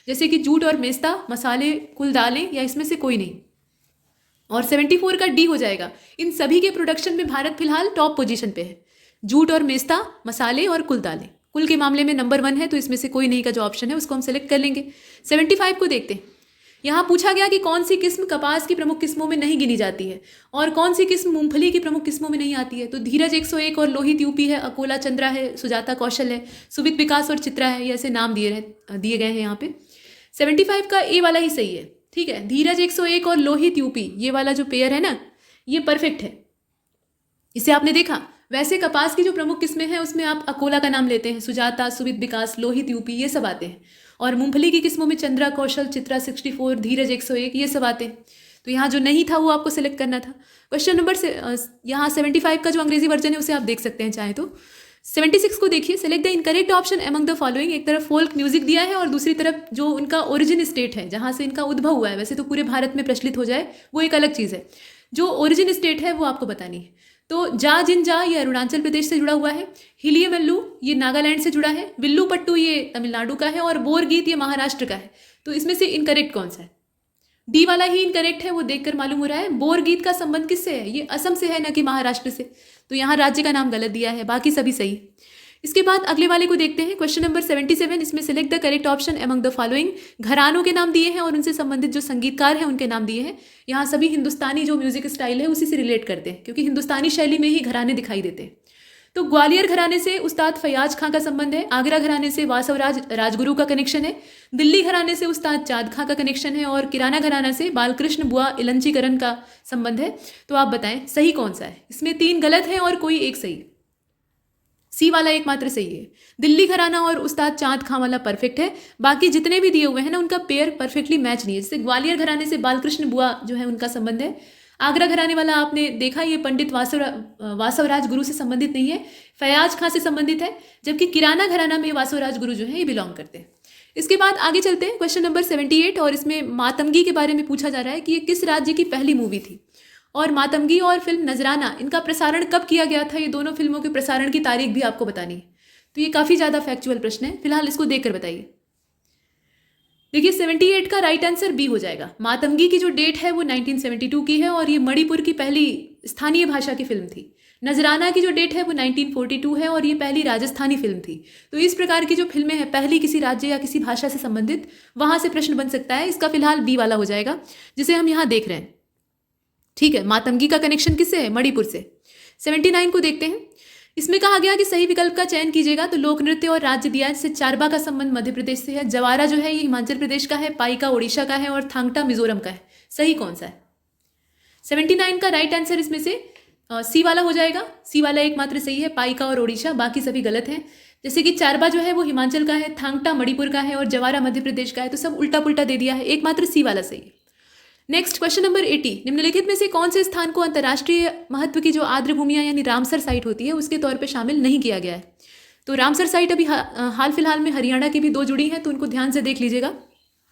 जैसे कि जूट और मेस्ता, मसाले, कुल दालें, या इसमें से कोई नहीं। और 74 का डी हो जाएगा। इन सभी के प्रोडक्शन में भारत फिलहाल टॉप पोजीशन पे है। जूट और मेस्ता, मसाले और कुल दालें, कुल के मामले में नंबर 1 है, तो इसमें से कोई नहीं का जो ऑप्शन है उसको हम सेलेक्ट कर लेंगे। 75 को देखते हैं। यहाँ पूछा गया कि कौन सी किस्म कपास की प्रमुख किस्मों में नहीं गिनी जाती है और कौन सी किस्म मूंगफली की प्रमुख किस्मों में नहीं आती है। तो धीरज 101 और लोहित यूपी है, अकोला चंद्रा है, सुजाता कौशल है, सुवित विकास और चित्रा है, ये ऐसे नाम दिए गए हैं यहाँ पे। 75 का ए वाला ही सही है। ठीक है, धीरज 101 और लोहित यूपी, ये वाला जो पेयर है ना, ये परफेक्ट है। इसे आपने देखा, वैसे कपास की जो प्रमुख किस्में हैं उसमें आप अकोला का नाम लेते हैं, सुजाता, सुविध, विकास, लोहित, यूपी, ये सब आते हैं। और मूंगफली की किस्मों में चंद्रा, कौशल, चित्रा 64, धीरज 101, ये सब आते हैं। तो यहाँ जो नहीं था वो आपको सिलेक्ट करना था। क्वेश्चन नंबर से यहाँ 75 का जो अंग्रेजी वर्जन है उसे आप देख सकते हैं चाहे तो। 76 को देखिए, select the incorrect option among the following. एक तरफ फोल्क म्यूजिक दिया है और दूसरी तरफ जो उनका ओरिजिन स्टेट है, जहाँ से इनका उद्भव हुआ है, वैसे तो पूरे भारत में प्रचलित हो जाए वो एक अलग चीज़ है, जो ओरिजिन स्टेट है वो आपको बतानी है। तो जा जिन जा ये अरुणाचल प्रदेश से जुड़ा हुआ है, हिलियमल्लू ये नागालैंड से जुड़ा है, विल्लू पट्टू ये तमिलनाडु का है और बोर गीत ये महाराष्ट्र का है। तो इसमें से इनकरेक्ट कौन सा है? डी वाला ही इनकरेक्ट है, वो देखकर मालूम हो रहा है। बोर गीत का संबंध किससे है? ये असम से है, न कि महाराष्ट्र से। तो यहाँ राज्य का नाम गलत दिया है, बाकी सभी सही। इसके बाद अगले वाले को देखते हैं, क्वेश्चन नंबर 77। इसमें select the correct option among the following. घरानों के नाम दिए हैं और उनसे संबंधित जो संगीतकार हैं उनके नाम दिए हैं। यहाँ सभी हिंदुस्तानी जो म्यूजिक स्टाइल है उसी से रिलेट करते हैं, क्योंकि हिंदुस्तानी शैली में ही घराने दिखाई देते हैं। तो ग्वालियर घराने से उस्ताद फयाज खां का संबंध है, आगरा घराने से वासवराज राजगुरु का कनेक्शन है, दिल्ली घराने से उस्ताद चाँद खां का कनेक्शन है और किराना घराना से बालकृष्ण बुआ इलंचीकरण का संबंध है। तो आप बताएं सही कौन सा है? इसमें 3 गलत हैं और कोई एक सही। सी वाला एकमात्र सही है। दिल्ली घराना और उस्ताद चाँद खां वाला परफेक्ट है, बाकी जितने भी दिए हुए हैं ना उनका पेयर परफेक्टली मैच नहीं है। जैसे ग्वालियर घराने से बालकृष्ण बुआ जो है उनका संबंध है, आगरा घराने वाला आपने देखा ये पंडित वासवराज गुरु से संबंधित नहीं है, फयाज खां से संबंधित है, जबकि किराना घराना में वासवराज गुरु जो है ये बिलोंग करते हैं। इसके बाद आगे चलते हैं, क्वेश्चन नंबर 78 और इसमें मातंगी के बारे में पूछा जा रहा है कि ये किस राज्य की पहली मूवी थी और मातंगी और फिल्म नजराना इनका प्रसारण कब किया गया था। ये दोनों फिल्मों के प्रसारण की तारीख भी आपको बतानी है। तो ये काफ़ी ज़्यादा फैक्चुअल प्रश्न है, फिलहाल इसको देखकर बताइए। देखिए 78 का राइट आंसर बी हो जाएगा। मातंगी की जो डेट है वो 1972 की है और ये मणिपुर की पहली स्थानीय भाषा की फिल्म थी। नजराना की जो डेट है वो 1942 है और ये पहली राजस्थानी फिल्म थी। तो इस प्रकार की जो फिल्में हैं पहली किसी राज्य या किसी भाषा से संबंधित, वहाँ से प्रश्न बन सकता है। इसका फिलहाल बी वाला हो जाएगा जिसे हम यहाँ देख रहे हैं। ठीक है, मातंगी का कनेक्शन किससे है? मणिपुर से। 79 को देखते हैं, इसमें कहा गया कि सही विकल्प का चयन कीजिएगा। तो लोक नृत्य और राज्य दिया है, जैसे चारबा का संबंध मध्य प्रदेश से है, जवारा जो है ये हिमाचल प्रदेश का है, पाइका उड़ीसा का है और थांगटा मिजोरम का है। सही कौन सा है? 79 का राइट आंसर इसमें से सी वाला हो जाएगा। सी वाला एकमात्र सही है, पाइका और ओडिशा, बाकी सभी गलत हैं। जैसे कि चारबा जो है वो हिमाचल का है, थांगटा मणिपुर का है और जवारा मध्य प्रदेश का है। तो सब उल्टा पुल्टा दे दिया है, एकमात्र सी वाला सही है। नेक्स्ट क्वेश्चन नंबर 80, निम्नलिखित में से कौन से स्थान को अंतर्राष्ट्रीय महत्व की जो आर्द्र भूमियां यानी रामसर साइट होती है उसके तौर पे शामिल नहीं किया गया है? तो रामसर साइट अभी हाल फिलहाल में हरियाणा की भी 2 जुड़ी हैं, तो उनको ध्यान से देख लीजिएगा।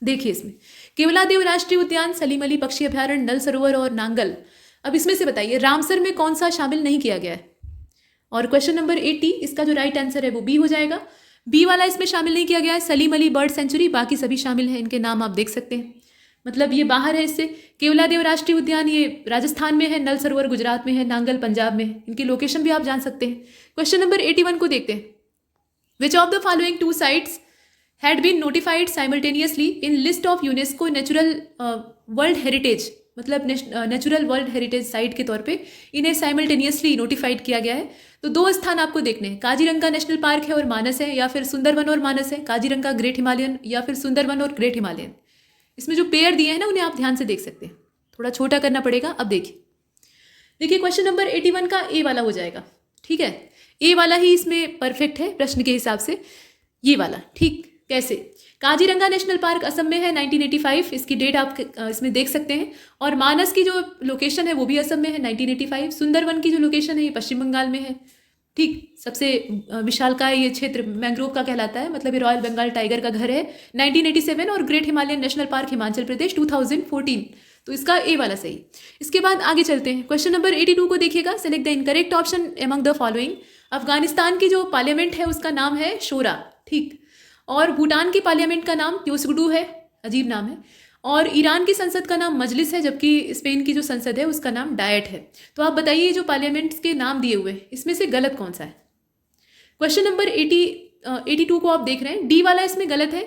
देखिए इसमें केवलादेव राष्ट्रीय उद्यान, सलीम अली पक्षी अभ्यारण्य, नल सरोवर और नांगल। अब इसमें से बताइए रामसर में कौन सा शामिल नहीं किया गया है? और क्वेश्चन नंबर 80 इसका जो राइट आंसर है वो बी हो जाएगा। बी वाला इसमें शामिल नहीं किया गया है, सलीम अली बर्ड सेंचुरी, बाकी सभी शामिल हैं। इनके नाम आप देख सकते हैं, मतलब ये बाहर है इससे। केवलादेव राष्ट्रीय उद्यान ये राजस्थान में है, नल सरोवर गुजरात में है, नांगल पंजाब में है। इनकी लोकेशन भी आप जान सकते हैं। क्वेश्चन नंबर 81 को देखते हैं, which of the following 2 sites had been notified simultaneously in list of UNESCO natural world heritage, मतलब नेचुरल वर्ल्ड हेरिटेज साइट के तौर पे इन्हें साइमल्टेनियसली नोटिफाइड किया गया है। तो 2 स्थान आपको देखने हैं, काजीरंगा नेशनल पार्क है और मानस है, या फिर सुंदरवन और मानस है, काजीरंगा ग्रेट हिमालयन या फिर सुंदरवन और ग्रेट हिमालयन। इसमें जो पेयर दिए हैं ना उन्हें आप ध्यान से देख सकते हैं, थोड़ा छोटा करना पड़ेगा। अब देखिए क्वेश्चन नंबर 81 का ए वाला हो जाएगा। ठीक है, ए वाला ही इसमें परफेक्ट है प्रश्न के हिसाब से, ये वाला। ठीक, कैसे? काजीरंगा नेशनल पार्क असम में है, 1985 इसकी डेट आप इसमें देख सकते हैं। और मानस की जो लोकेशन है वो भी असम में है, 1985। सुंदरवन की जो लोकेशन है ये पश्चिम बंगाल में है। ठीक, सबसे विशालकाय ये क्षेत्र मैंग्रोव का कहलाता है, मतलब ये रॉयल बंगाल टाइगर का घर है, 1987। और great Himalayan national park Himachal Pradesh 2014। तो इसका ए वाला सही। इसके बाद आगे चलते हैं, क्वेश्चन नंबर 82 को देखिएगा, select the incorrect option among the following. Afghanistan की जो पार्लियामेंट है उसका नाम है शोरा। ठीक, और भूटान की पार्लियामेंट का नाम त्योसगडू है, अजीब नाम है। और ईरान की संसद का नाम मजलिस है, जबकि स्पेन की जो संसद है उसका नाम डायट है। तो आप बताइए जो पार्लियामेंट्स के नाम दिए हुए हैं इसमें से गलत कौन सा है? क्वेश्चन नंबर 82 को आप देख रहे हैं, डी वाला इसमें गलत है।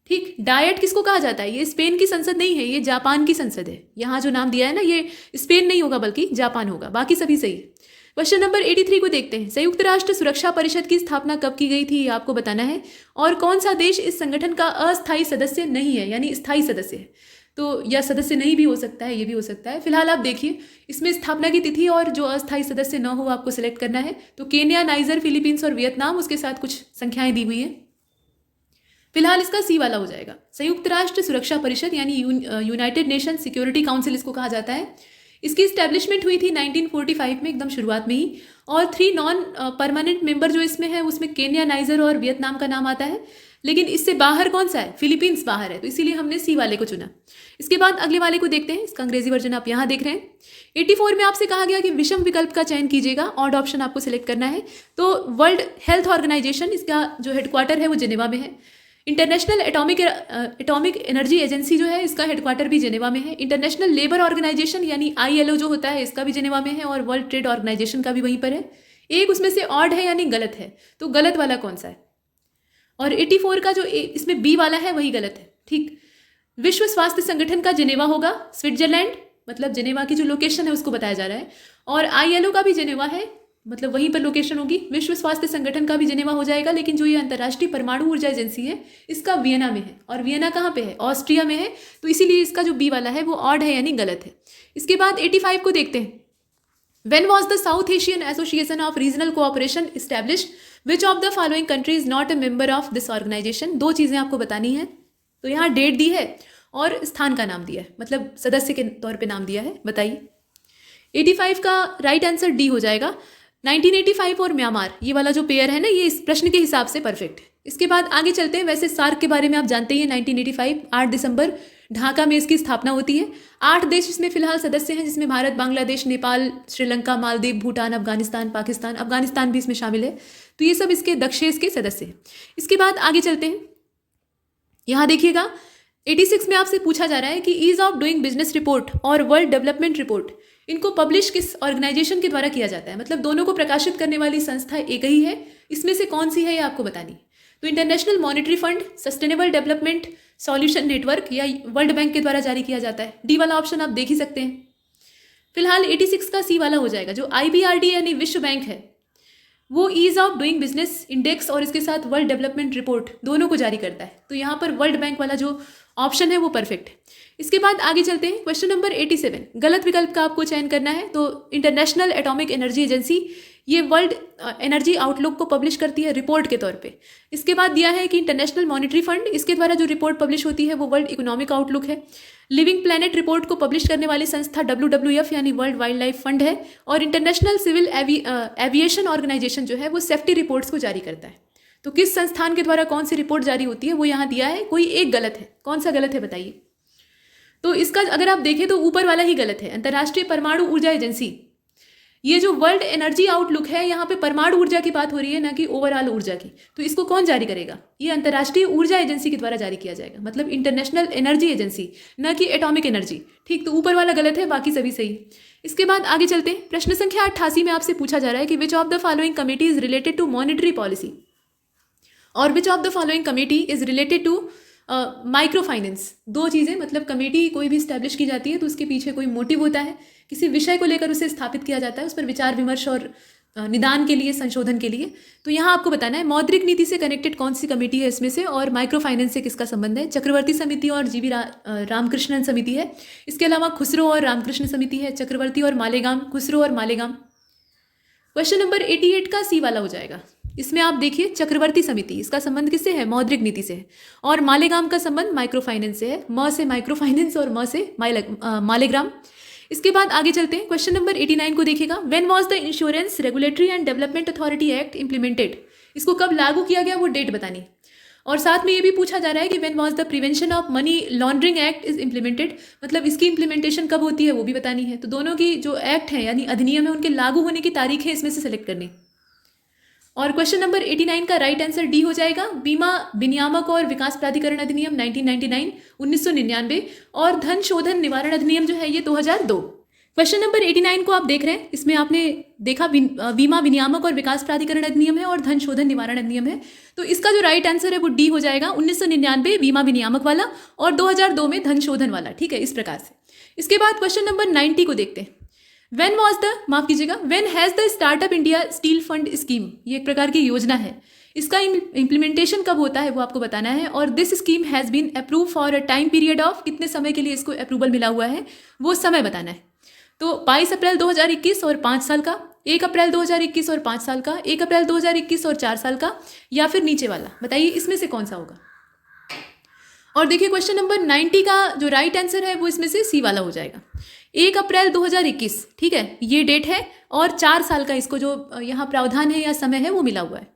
ठीक, डायट किसको कहा जाता है? ये स्पेन की संसद नहीं है, ये जापान की संसद है। यहाँ जो नाम दिया है ना ये स्पेन नहीं होगा बल्कि जापान होगा, बाकी सभी सही है। क्वेश्चन नंबर 83 को देखते हैं, संयुक्त राष्ट्र सुरक्षा परिषद की स्थापना कब की गई थी ये आपको बताना है। और कौन सा देश इस संगठन का अस्थायी सदस्य नहीं है यानी स्थायी सदस्य है? तो या सदस्य नहीं भी हो सकता है, ये भी हो सकता है। फिलहाल आप देखिए इसमें स्थापना की तिथि और जो अस्थायी सदस्य न हो आपको सिलेक्ट करना है। तो केन्या, नाइजर, फिलीपींस और वियतनाम, उसके साथ कुछ संख्याएं दी हुई हैं। फिलहाल इसका सी वाला हो जाएगा। संयुक्त राष्ट्र सुरक्षा परिषद यानी यूनाइटेड नेशन सिक्योरिटी काउंसिल इसको कहा जाता है। इसकी इस्टेब्लिशमेंट हुई थी 1945 में, एकदम शुरुआत में ही। और 3 नॉन परमानेंट मेंबर जो इसमें है उसमें केन्या, नाइजर और वियतनाम का नाम आता है। लेकिन इससे बाहर कौन सा है? फिलीपींस बाहर है, तो इसीलिए हमने सी वाले को चुना। इसके बाद अगले वाले को देखते हैं। इसका अंग्रेजी वर्जन आप यहाँ देख रहे हैं। 84 में आपसे कहा गया कि विषम विकल्प का चयन कीजिएगा, ऑड ऑप्शन आपको सिलेक्ट करना है। तो वर्ल्ड हेल्थ ऑर्गेनाइजेशन, इसका जो हेडक्वार्टर है वो जेनेवा में है। इंटरनेशनल एटॉमिक एनर्जी एजेंसी जो है इसका हेडक्वार्टर भी जेनेवा में है। इंटरनेशनल लेबर ऑर्गेनाइजेशन यानी ILO जो होता है इसका भी जेनेवा में है और वर्ल्ड ट्रेड ऑर्गेनाइजेशन का भी वहीं पर है। एक उसमें से ऑड है यानी गलत है, तो गलत वाला कौन सा है? और 84 का जो इसमें बी वाला है वही गलत है। ठीक, विश्व स्वास्थ्य संगठन का जेनेवा होगा, स्विट्जरलैंड, मतलब जेनेवा की जो लोकेशन है उसको बताया जा रहा है। और ILO का भी जेनेवा है, मतलब वहीं पर लोकेशन होगी। विश्व स्वास्थ्य संगठन का भी जेनेवा हो जाएगा, लेकिन जो ये अंतर्राष्ट्रीय परमाणु ऊर्जा एजेंसी है इसका वियना में है। और वियना कहाँ पे है? ऑस्ट्रिया में है, तो इसीलिए इसका जो बी वाला है वो ऑड है यानी गलत है। इसके बाद 85 को देखते हैं। When was the South Asian Association of Regional Cooperation established? Which of the following country is not a member of this organization? 2 चीज़ें आपको बतानी है। तो यहाँ डेट दी है और स्थान का नाम दिया है, मतलब सदस्य के तौर पे नाम दिया है। बताइए 85 का राइट आंसर डी हो जाएगा। 1985 और म्यांमार, ये वाला जो पेयर है ना, ये इस प्रश्न के हिसाब से परफेक्ट है। इसके बाद आगे चलते हैं। वैसे सार्क के बारे में आप जानते ही हैं। 1985 8 दिसंबर ढाका में इसकी स्थापना होती है। 8 देश इसमें फिलहाल सदस्य हैं, जिसमें भारत, बांग्लादेश, नेपाल, श्रीलंका, मालदीव, भूटान, अफगानिस्तान, पाकिस्तान, अफगानिस्तान भी इसमें शामिल है। तो ये सब इसके दक्षेश के सदस्य हैं। इसके बाद आगे चलते हैं। यहाँ देखिएगा 86 में आपसे पूछा जा रहा है कि ease of doing business report और वर्ल्ड डेवलपमेंट रिपोर्ट, इनको पब्लिश किस ऑर्गेनाइजेशन के द्वारा किया जाता है? मतलब दोनों को प्रकाशित करने वाली संस्था एक ही है, इसमें से कौन सी है ये आपको बतानी। तो international monetary fund, sustainable development solution network या वर्ल्ड बैंक के द्वारा जारी किया जाता है। डी वाला ऑप्शन आप देख ही सकते हैं। फिलहाल 86 का सी वाला हो जाएगा। जो IBRD यानी विश्व बैंक है वो ease of doing business index और इसके साथ वर्ल्ड डेवलपमेंट रिपोर्ट दोनों को जारी करता है। तो यहाँ पर वर्ल्ड बैंक वाला जो ऑप्शन है वो परफेक्ट है। इसके बाद आगे चलते हैं। क्वेश्चन नंबर 87, गलत विकल्प का आपको चयन करना है। तो इंटरनेशनल एटॉमिक एनर्जी एजेंसी ये वर्ल्ड एनर्जी आउटलुक को पब्लिश करती है रिपोर्ट के तौर पे। इसके बाद दिया है कि इंटरनेशनल मॉनेटरी फंड, इसके द्वारा जो रिपोर्ट पब्लिश होती है वो वर्ल्ड इकोनॉमिक आउटलुक है। लिविंग प्लैनेट रिपोर्ट को पब्लिश करने वाली संस्था WWF यानी वर्ल्ड वाइल्ड लाइफ फंड है। और इंटरनेशनल सिविल एविएशन ऑर्गेनाइजेशन जो है वो सेफ्टी रिपोर्ट्स को जारी करता है। तो किस संस्थान के द्वारा कौन सी रिपोर्ट जारी होती है वो यहाँ दिया है। कोई एक गलत है, कौन सा गलत है बताइए। तो इसका अगर आप देखें तो ऊपर वाला ही गलत है, अंतर्राष्ट्रीय परमाणु ऊर्जा एजेंसी। ये जो वर्ल्ड एनर्जी आउटलुक है यहाँ पे परमाणु ऊर्जा की बात हो रही है, ना कि ओवरऑल ऊर्जा की। तो इसको कौन जारी करेगा? ये अंतर्राष्ट्रीय ऊर्जा एजेंसी के द्वारा जारी किया जाएगा, मतलब इंटरनेशनल एनर्जी एजेंसी, ना कि एटॉमिक एनर्जी। ठीक, तो ऊपर वाला गलत है, बाकी सभी सही। इसके बाद आगे चलते हैं। प्रश्न संख्या 88 में आपसे पूछा जा रहा है कि which of the following committee is related to monetary policy और which of the following committee is related to micro finance. 2 चीज़ें, मतलब कमेटी कोई भी स्टैब्लिश की जाती है तो उसके पीछे कोई मोटिव होता है, किसी विषय को लेकर उसे स्थापित किया जाता है, उस पर विचार विमर्श और निदान के लिए, संशोधन के लिए। तो यहाँ आपको बताना है मौद्रिक नीति से कनेक्टेड कौन सी कमेटी है इसमें से, और माइक्रो फाइनेंस से किसका संबंध है। चक्रवर्ती समिति और GV रामकृष्णन समिति है। इसके अलावा खुसरो और रामकृष्ण समिति है, चक्रवर्ती और मालेगाम, खुसरो और मालेगाम। क्वेश्चन नंबर 88 का सी वाला हो जाएगा। इसमें आप देखिए चक्रवर्ती समिति, इसका संबंध किससे है? मौद्रिक नीति से है। और मालेगाम का संबंध माइक्रो फाइनेंस से है, म से माइक्रो फाइनेंस और म से मालेग्राम। इसके बाद आगे चलते हैं। क्वेश्चन नंबर 89 को देखिएगा। When was the insurance regulatory and development authority act implemented? इसको कब लागू किया गया वो डेट बतानी। और साथ में ये भी पूछा जा रहा है कि when was the prevention of money laundering act is implemented, मतलब इसकी इंप्लीमेंटेशन कब होती है वो भी बतानी है। तो दोनों की जो एक्ट है यानी अधिनियम है उनके लागू होने की तारीख है इसमें से सेलेक्ट करनी। और क्वेश्चन नंबर 89 का राइट आंसर डी हो जाएगा। बीमा विनियामक और विकास प्राधिकरण अधिनियम 1999 1999 और धन शोधन निवारण अधिनियम जो है ये 2002। क्वेश्चन नंबर 89 को आप देख रहे हैं, इसमें आपने देखा बीमा विनियामक और विकास प्राधिकरण अधिनियम है और धन शोधन निवारण अधिनियम है। तो इसका जो राइट आंसर है वो डी हो जाएगा। 1999 बीमा विनियामक वाला और 2002 में धन शोधन वाला। ठीक है, इस प्रकार से। इसके बाद क्वेश्चन नंबर 90 को देखते हैं। व्हेन वॉज द, माफ कीजिएगा, when has the startup India steel fund scheme, ये एक प्रकार की योजना है, इसका इम्प्लीमेंटेशन कब होता है वो आपको बताना है। और this scheme has been approve for a time period of, कितने समय के लिए इसको अप्रूवल मिला हुआ है वो समय बताना है। तो 22 अप्रैल 2021 और 5 साल का, 1 अप्रैल 2021 और 5 साल का, 1 अप्रैल 2021 और 4 साल का, या फिर नीचे वाला, बताइए इसमें से कौन सा होगा। और देखिए क्वेश्चन नंबर 90 का जो राइट आंसर है वो इसमें से सी वाला हो जाएगा। 1 अप्रैल 2021, ठीक है, ये डेट है, और 4 साल का इसको जो यहाँ प्रावधान है या समय है वो मिला हुआ है।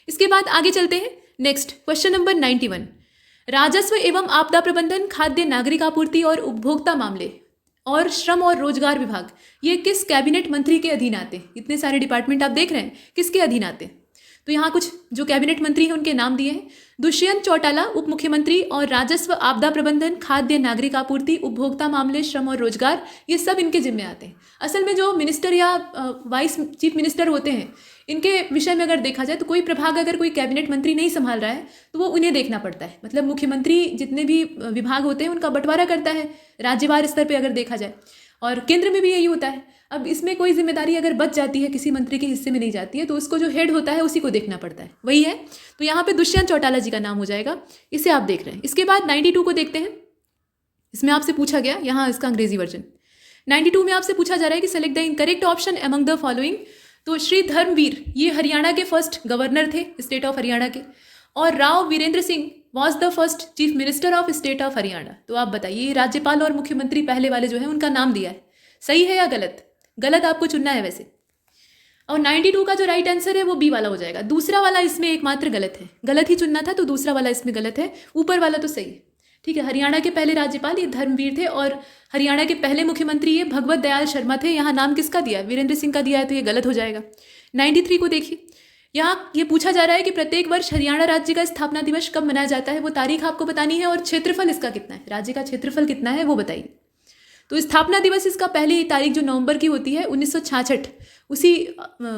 इसके बाद आगे चलते हैं। नेक्स्ट क्वेश्चन नंबर 91, राजस्व एवं आपदा प्रबंधन, खाद्य नागरिक आपूर्ति और उपभोक्ता मामले और श्रम और रोजगार विभाग, ये किस कैबिनेट मंत्री के अधीन आते हैं। इतने सारे डिपार्टमेंट आप देख रहे हैं, किसके अधीन आते हैं। तो यहाँ कुछ जो कैबिनेट मंत्री हैं उनके नाम दिए हैं। दुष्यंत चौटाला उप मुख्यमंत्री, और राजस्व, आपदा प्रबंधन, खाद्य नागरिक आपूर्ति, उपभोक्ता मामले, श्रम और रोजगार, ये सब इनके जिम्मे आते हैं। असल में जो मिनिस्टर या वाइस चीफ मिनिस्टर होते हैं, इनके विषय में अगर देखा जाए तो कोई प्रभाग अगर कोई कैबिनेट मंत्री नहीं संभाल रहा है तो वो उन्हें देखना पड़ता है। मतलब मुख्यमंत्री जितने भी विभाग होते हैं उनका बंटवारा करता है राज्यवार स्तर पर अगर देखा जाए, और केंद्र में भी यही होता है। अब इसमें कोई जिम्मेदारी अगर बच जाती है, किसी मंत्री के हिस्से में नहीं जाती है, तो उसको जो हेड होता है उसी को देखना पड़ता है, वही है। तो यहाँ पे दुष्यंत चौटाला जी का नाम हो जाएगा, इसे आप देख रहे हैं। इसके बाद 92 को देखते हैं। इसमें आपसे पूछा गया, यहाँ इसका अंग्रेजी वर्जन 92 में आपसे पूछा जा रहा है कि select the incorrect option among the following. तो श्री धर्मवीर, ये हरियाणा के फर्स्ट गवर्नर थे, स्टेट ऑफ हरियाणा के, और Rao Virendra Singh was the first chief minister of state of Haryana. तो आप बताइए, राज्यपाल और मुख्यमंत्री पहले वाले जो है उनका नाम दिया है, सही है या गलत। गलत आपको चुनना है वैसे। और 92 का जो राइट आंसर है वो बी वाला हो जाएगा। दूसरा वाला इसमें एकमात्र गलत है, गलत ही चुनना था, तो दूसरा वाला इसमें गलत है, ऊपर वाला तो सही है। ठीक है, हरियाणा के पहले राज्यपाल ये धर्मवीर थे, और हरियाणा के पहले मुख्यमंत्री ये भगवत दयाल शर्मा थे। यहाँ नाम किसका दिया है, वीरेंद्र सिंह का दिया है, तो ये गलत हो जाएगा। 93 को देखिए, यहाँ ये पूछा जा रहा है कि प्रत्येक वर्ष हरियाणा राज्य का स्थापना दिवस कब मनाया जाता है, वो तारीख आपको बतानी है, और क्षेत्रफल इसका कितना है, राज्य का क्षेत्रफल कितना है वो बताइए। तो स्थापना दिवस इसका पहली तारीख जो नवंबर की होती है 1966, उसी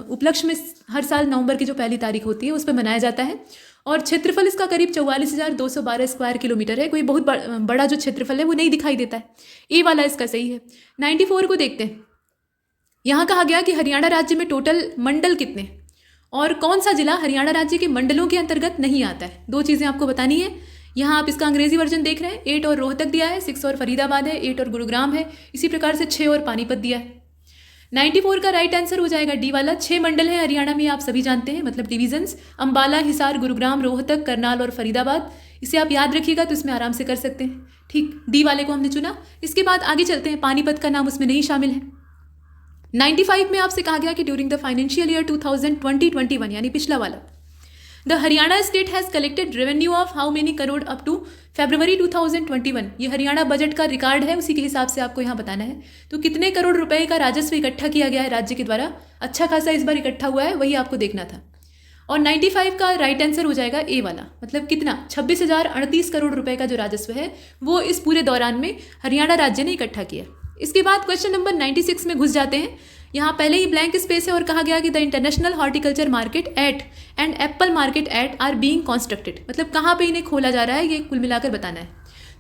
उपलक्ष्य में हर साल नवंबर की जो पहली तारीख होती है उस पर मनाया जाता है। और क्षेत्रफल इसका करीब 44,212 स्क्वायर किलोमीटर है। कोई बहुत बड़ा जो क्षेत्रफल है वो नहीं दिखाई देता है। ए वाला इसका सही है। 94 को देखते हैं। यहाँ कहा गया कि हरियाणा राज्य में टोटल मंडल कितने, और कौन सा जिला हरियाणा राज्य के मंडलों के अंतर्गत नहीं आता है। दो चीज़ें आपको बतानी है। यहाँ आप इसका अंग्रेजी वर्जन देख रहे हैं। 8 और रोहतक दिया है, 6 और फरीदाबाद है, 8 और गुरुग्राम है, इसी प्रकार से 6 और पानीपत दिया है। 94 का राइट आंसर हो जाएगा डी वाला। 6 मंडल हैं हरियाणा में, आप सभी जानते हैं, मतलब डिवीजन्स, अंबाला, हिसार, गुरुग्राम, रोहतक, करनाल और फरीदाबाद। इसे आप याद रखिएगा तो इसमें आराम से कर सकते हैं। ठीक, डी वाले को हमने चुना। इसके बाद आगे चलते हैं। पानीपत का नाम उसमें नहीं शामिल है। 95 में आपसे कहा गया कि ड्यूरिंग द फाइनेंशियल ईयर 2020-21 यानी पिछला वाला, the Haryana state has collected revenue of how many crore up to February 2021। ये हरियाणा बजट का रिकॉर्ड है, उसी के हिसाब से आपको यहाँ बताना है। तो कितने करोड़ रुपए का राजस्व इकट्ठा किया गया है राज्य के द्वारा, अच्छा खासा इस बार इकट्ठा हुआ है, वही आपको देखना था। और 95 का राइट आंसर हो जाएगा ए वाला, मतलब कितना, 26,038 करोड़ रुपए का जो राजस्व है वो इस पूरे दौरान में हरियाणा राज्य ने इकट्ठा किया। इसके बाद क्वेश्चन नंबर 96 में घुस जाते हैं। यहाँ पहले ही ब्लैंक स्पेस है और कहा गया कि the international horticulture market at and apple market at are being constructed, मतलब कहाँ पे इन्हें खोला जा रहा है, ये कुल मिलाकर बताना है।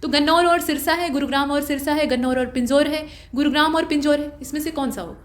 तो गन्नौर और सिरसा है, गुरुग्राम और सिरसा है, गन्नौर और पिंजौर है, गुरुग्राम और पिंजौर है, इसमें से कौन सा हो।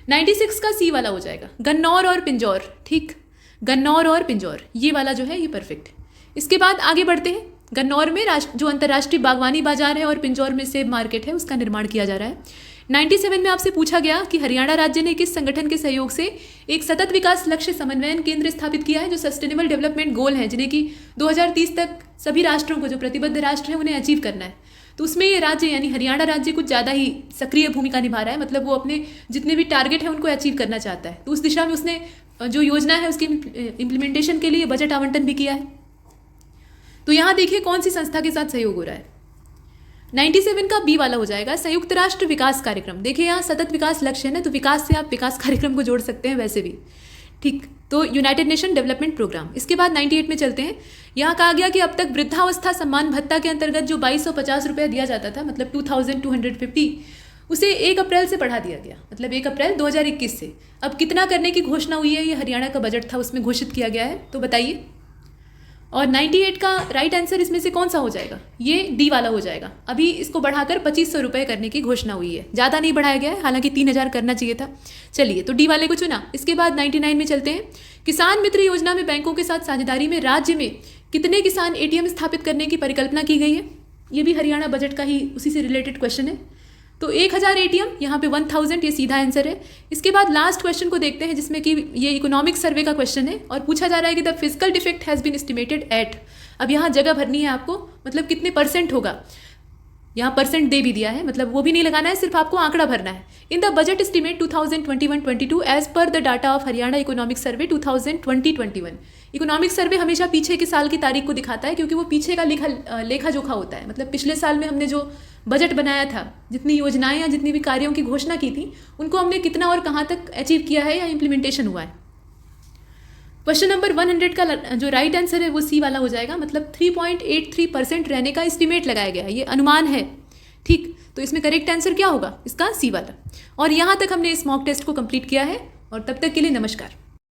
96 का सी वाला हो जाएगा, गन्नौर और पिंजौर। ठीक, गन्नौर और पिंजौर, ये वाला जो है ये परफेक्ट। इसके बाद आगे बढ़ते हैं। गन्नौर में जो अंतर्राष्ट्रीय बागवानी बाजार है और पिंजौर में सेब मार्केट है, उसका निर्माण किया जा रहा है। 97 में आपसे पूछा गया कि हरियाणा राज्य ने किस संगठन के सहयोग से एक सतत विकास लक्ष्य समन्वयन केंद्र स्थापित किया है, जो सस्टेनेबल डेवलपमेंट गोल हैं, जिन्हें कि 2030 तक सभी राष्ट्रों को, जो प्रतिबद्ध राष्ट्र हैं, उन्हें अचीव करना है। तो उसमें ये राज्य यानी हरियाणा राज्य कुछ ज़्यादा ही सक्रिय भूमिका निभा रहा है, मतलब वो अपने जितने भी टारगेट हैं उनको अचीव करना चाहता है। तो उस दिशा में उसने जो योजना है उसकी इम्प्लीमेंटेशन के लिए बजट आवंटन भी किया है। तो यहाँ देखिए कौन सी संस्था के साथ सहयोग हो रहा है। 97 का बी वाला हो जाएगा, संयुक्त राष्ट्र विकास कार्यक्रम। देखिए यहाँ सतत विकास लक्ष्य है ना, तो विकास से आप विकास कार्यक्रम को जोड़ सकते हैं वैसे भी। ठीक, तो यूनाइटेड नेशन डेवलपमेंट प्रोग्राम। इसके बाद 98 में चलते हैं। यहाँ कहा गया कि अब तक वृद्धावस्था सम्मान भत्ता के अंतर्गत जो 2250 रुपये दिया जाता था, मतलब 2250, उसे 1 अप्रैल से बढ़ा दिया गया, मतलब 1 अप्रैल 2021 से। अब कितना करने की घोषणा हुई है, ये हरियाणा का बजट था उसमें घोषित किया गया है, तो बताइए। और 98 का राइट आंसर इसमें से कौन सा हो जाएगा? ये डी वाला हो जाएगा। अभी इसको बढ़ाकर 2500 रुपये करने की घोषणा हुई है, ज़्यादा नहीं बढ़ाया गया है, हालांकि 3000 करना चाहिए था। चलिए, तो डी वाले को चुना। इसके बाद 99 में चलते हैं। किसान मित्र योजना में बैंकों के साथ साझेदारी में राज्य में कितने किसान एटीएम स्थापित करने की परिकल्पना की गई है? ये भी हरियाणा बजट का ही उसी से रिलेटेड क्वेश्चन है। तो 1000 एटीएम, यहाँ पे 1000, ये सीधा आंसर है। इसके बाद लास्ट क्वेश्चन को देखते हैं, जिसमें कि ये इकोनॉमिक सर्वे का क्वेश्चन है और पूछा जा रहा है कि the physical defect has been estimated at. अब यहाँ जगह भरनी है आपको, मतलब कितने परसेंट होगा। यहाँ परसेंट दे भी दिया है, मतलब वो भी नहीं लगाना है, सिर्फ आपको आंकड़ा भरना है। In the budget estimate 2021-22 as per the data of Haryana economic survey 2020-21। Economic survey हमेशा पीछे के साल की तारीख को दिखाता है, क्योंकि वो पीछे का लेखा जोखा होता है। मतलब पिछले साल में हमने जो बजट बनाया था, जितनी योजनाएं या जितनी भी कार्यों की घोषणा की थी, उनको हमने कितना और कहाँ तक अचीव किया है या इम्प्लीमेंटेशन हुआ है। क्वेश्चन नंबर 100 का जो राइट आंसर है वो सी वाला हो जाएगा, मतलब 3.83% रहने का एस्टिमेट लगाया गया है, ये अनुमान है। ठीक, तो इसमें करेक्ट आंसर क्या होगा? इसका सी वाला। और यहाँ तक हमने इस मॉक टेस्ट को कंप्लीट किया है, और तब तक के लिए नमस्कार।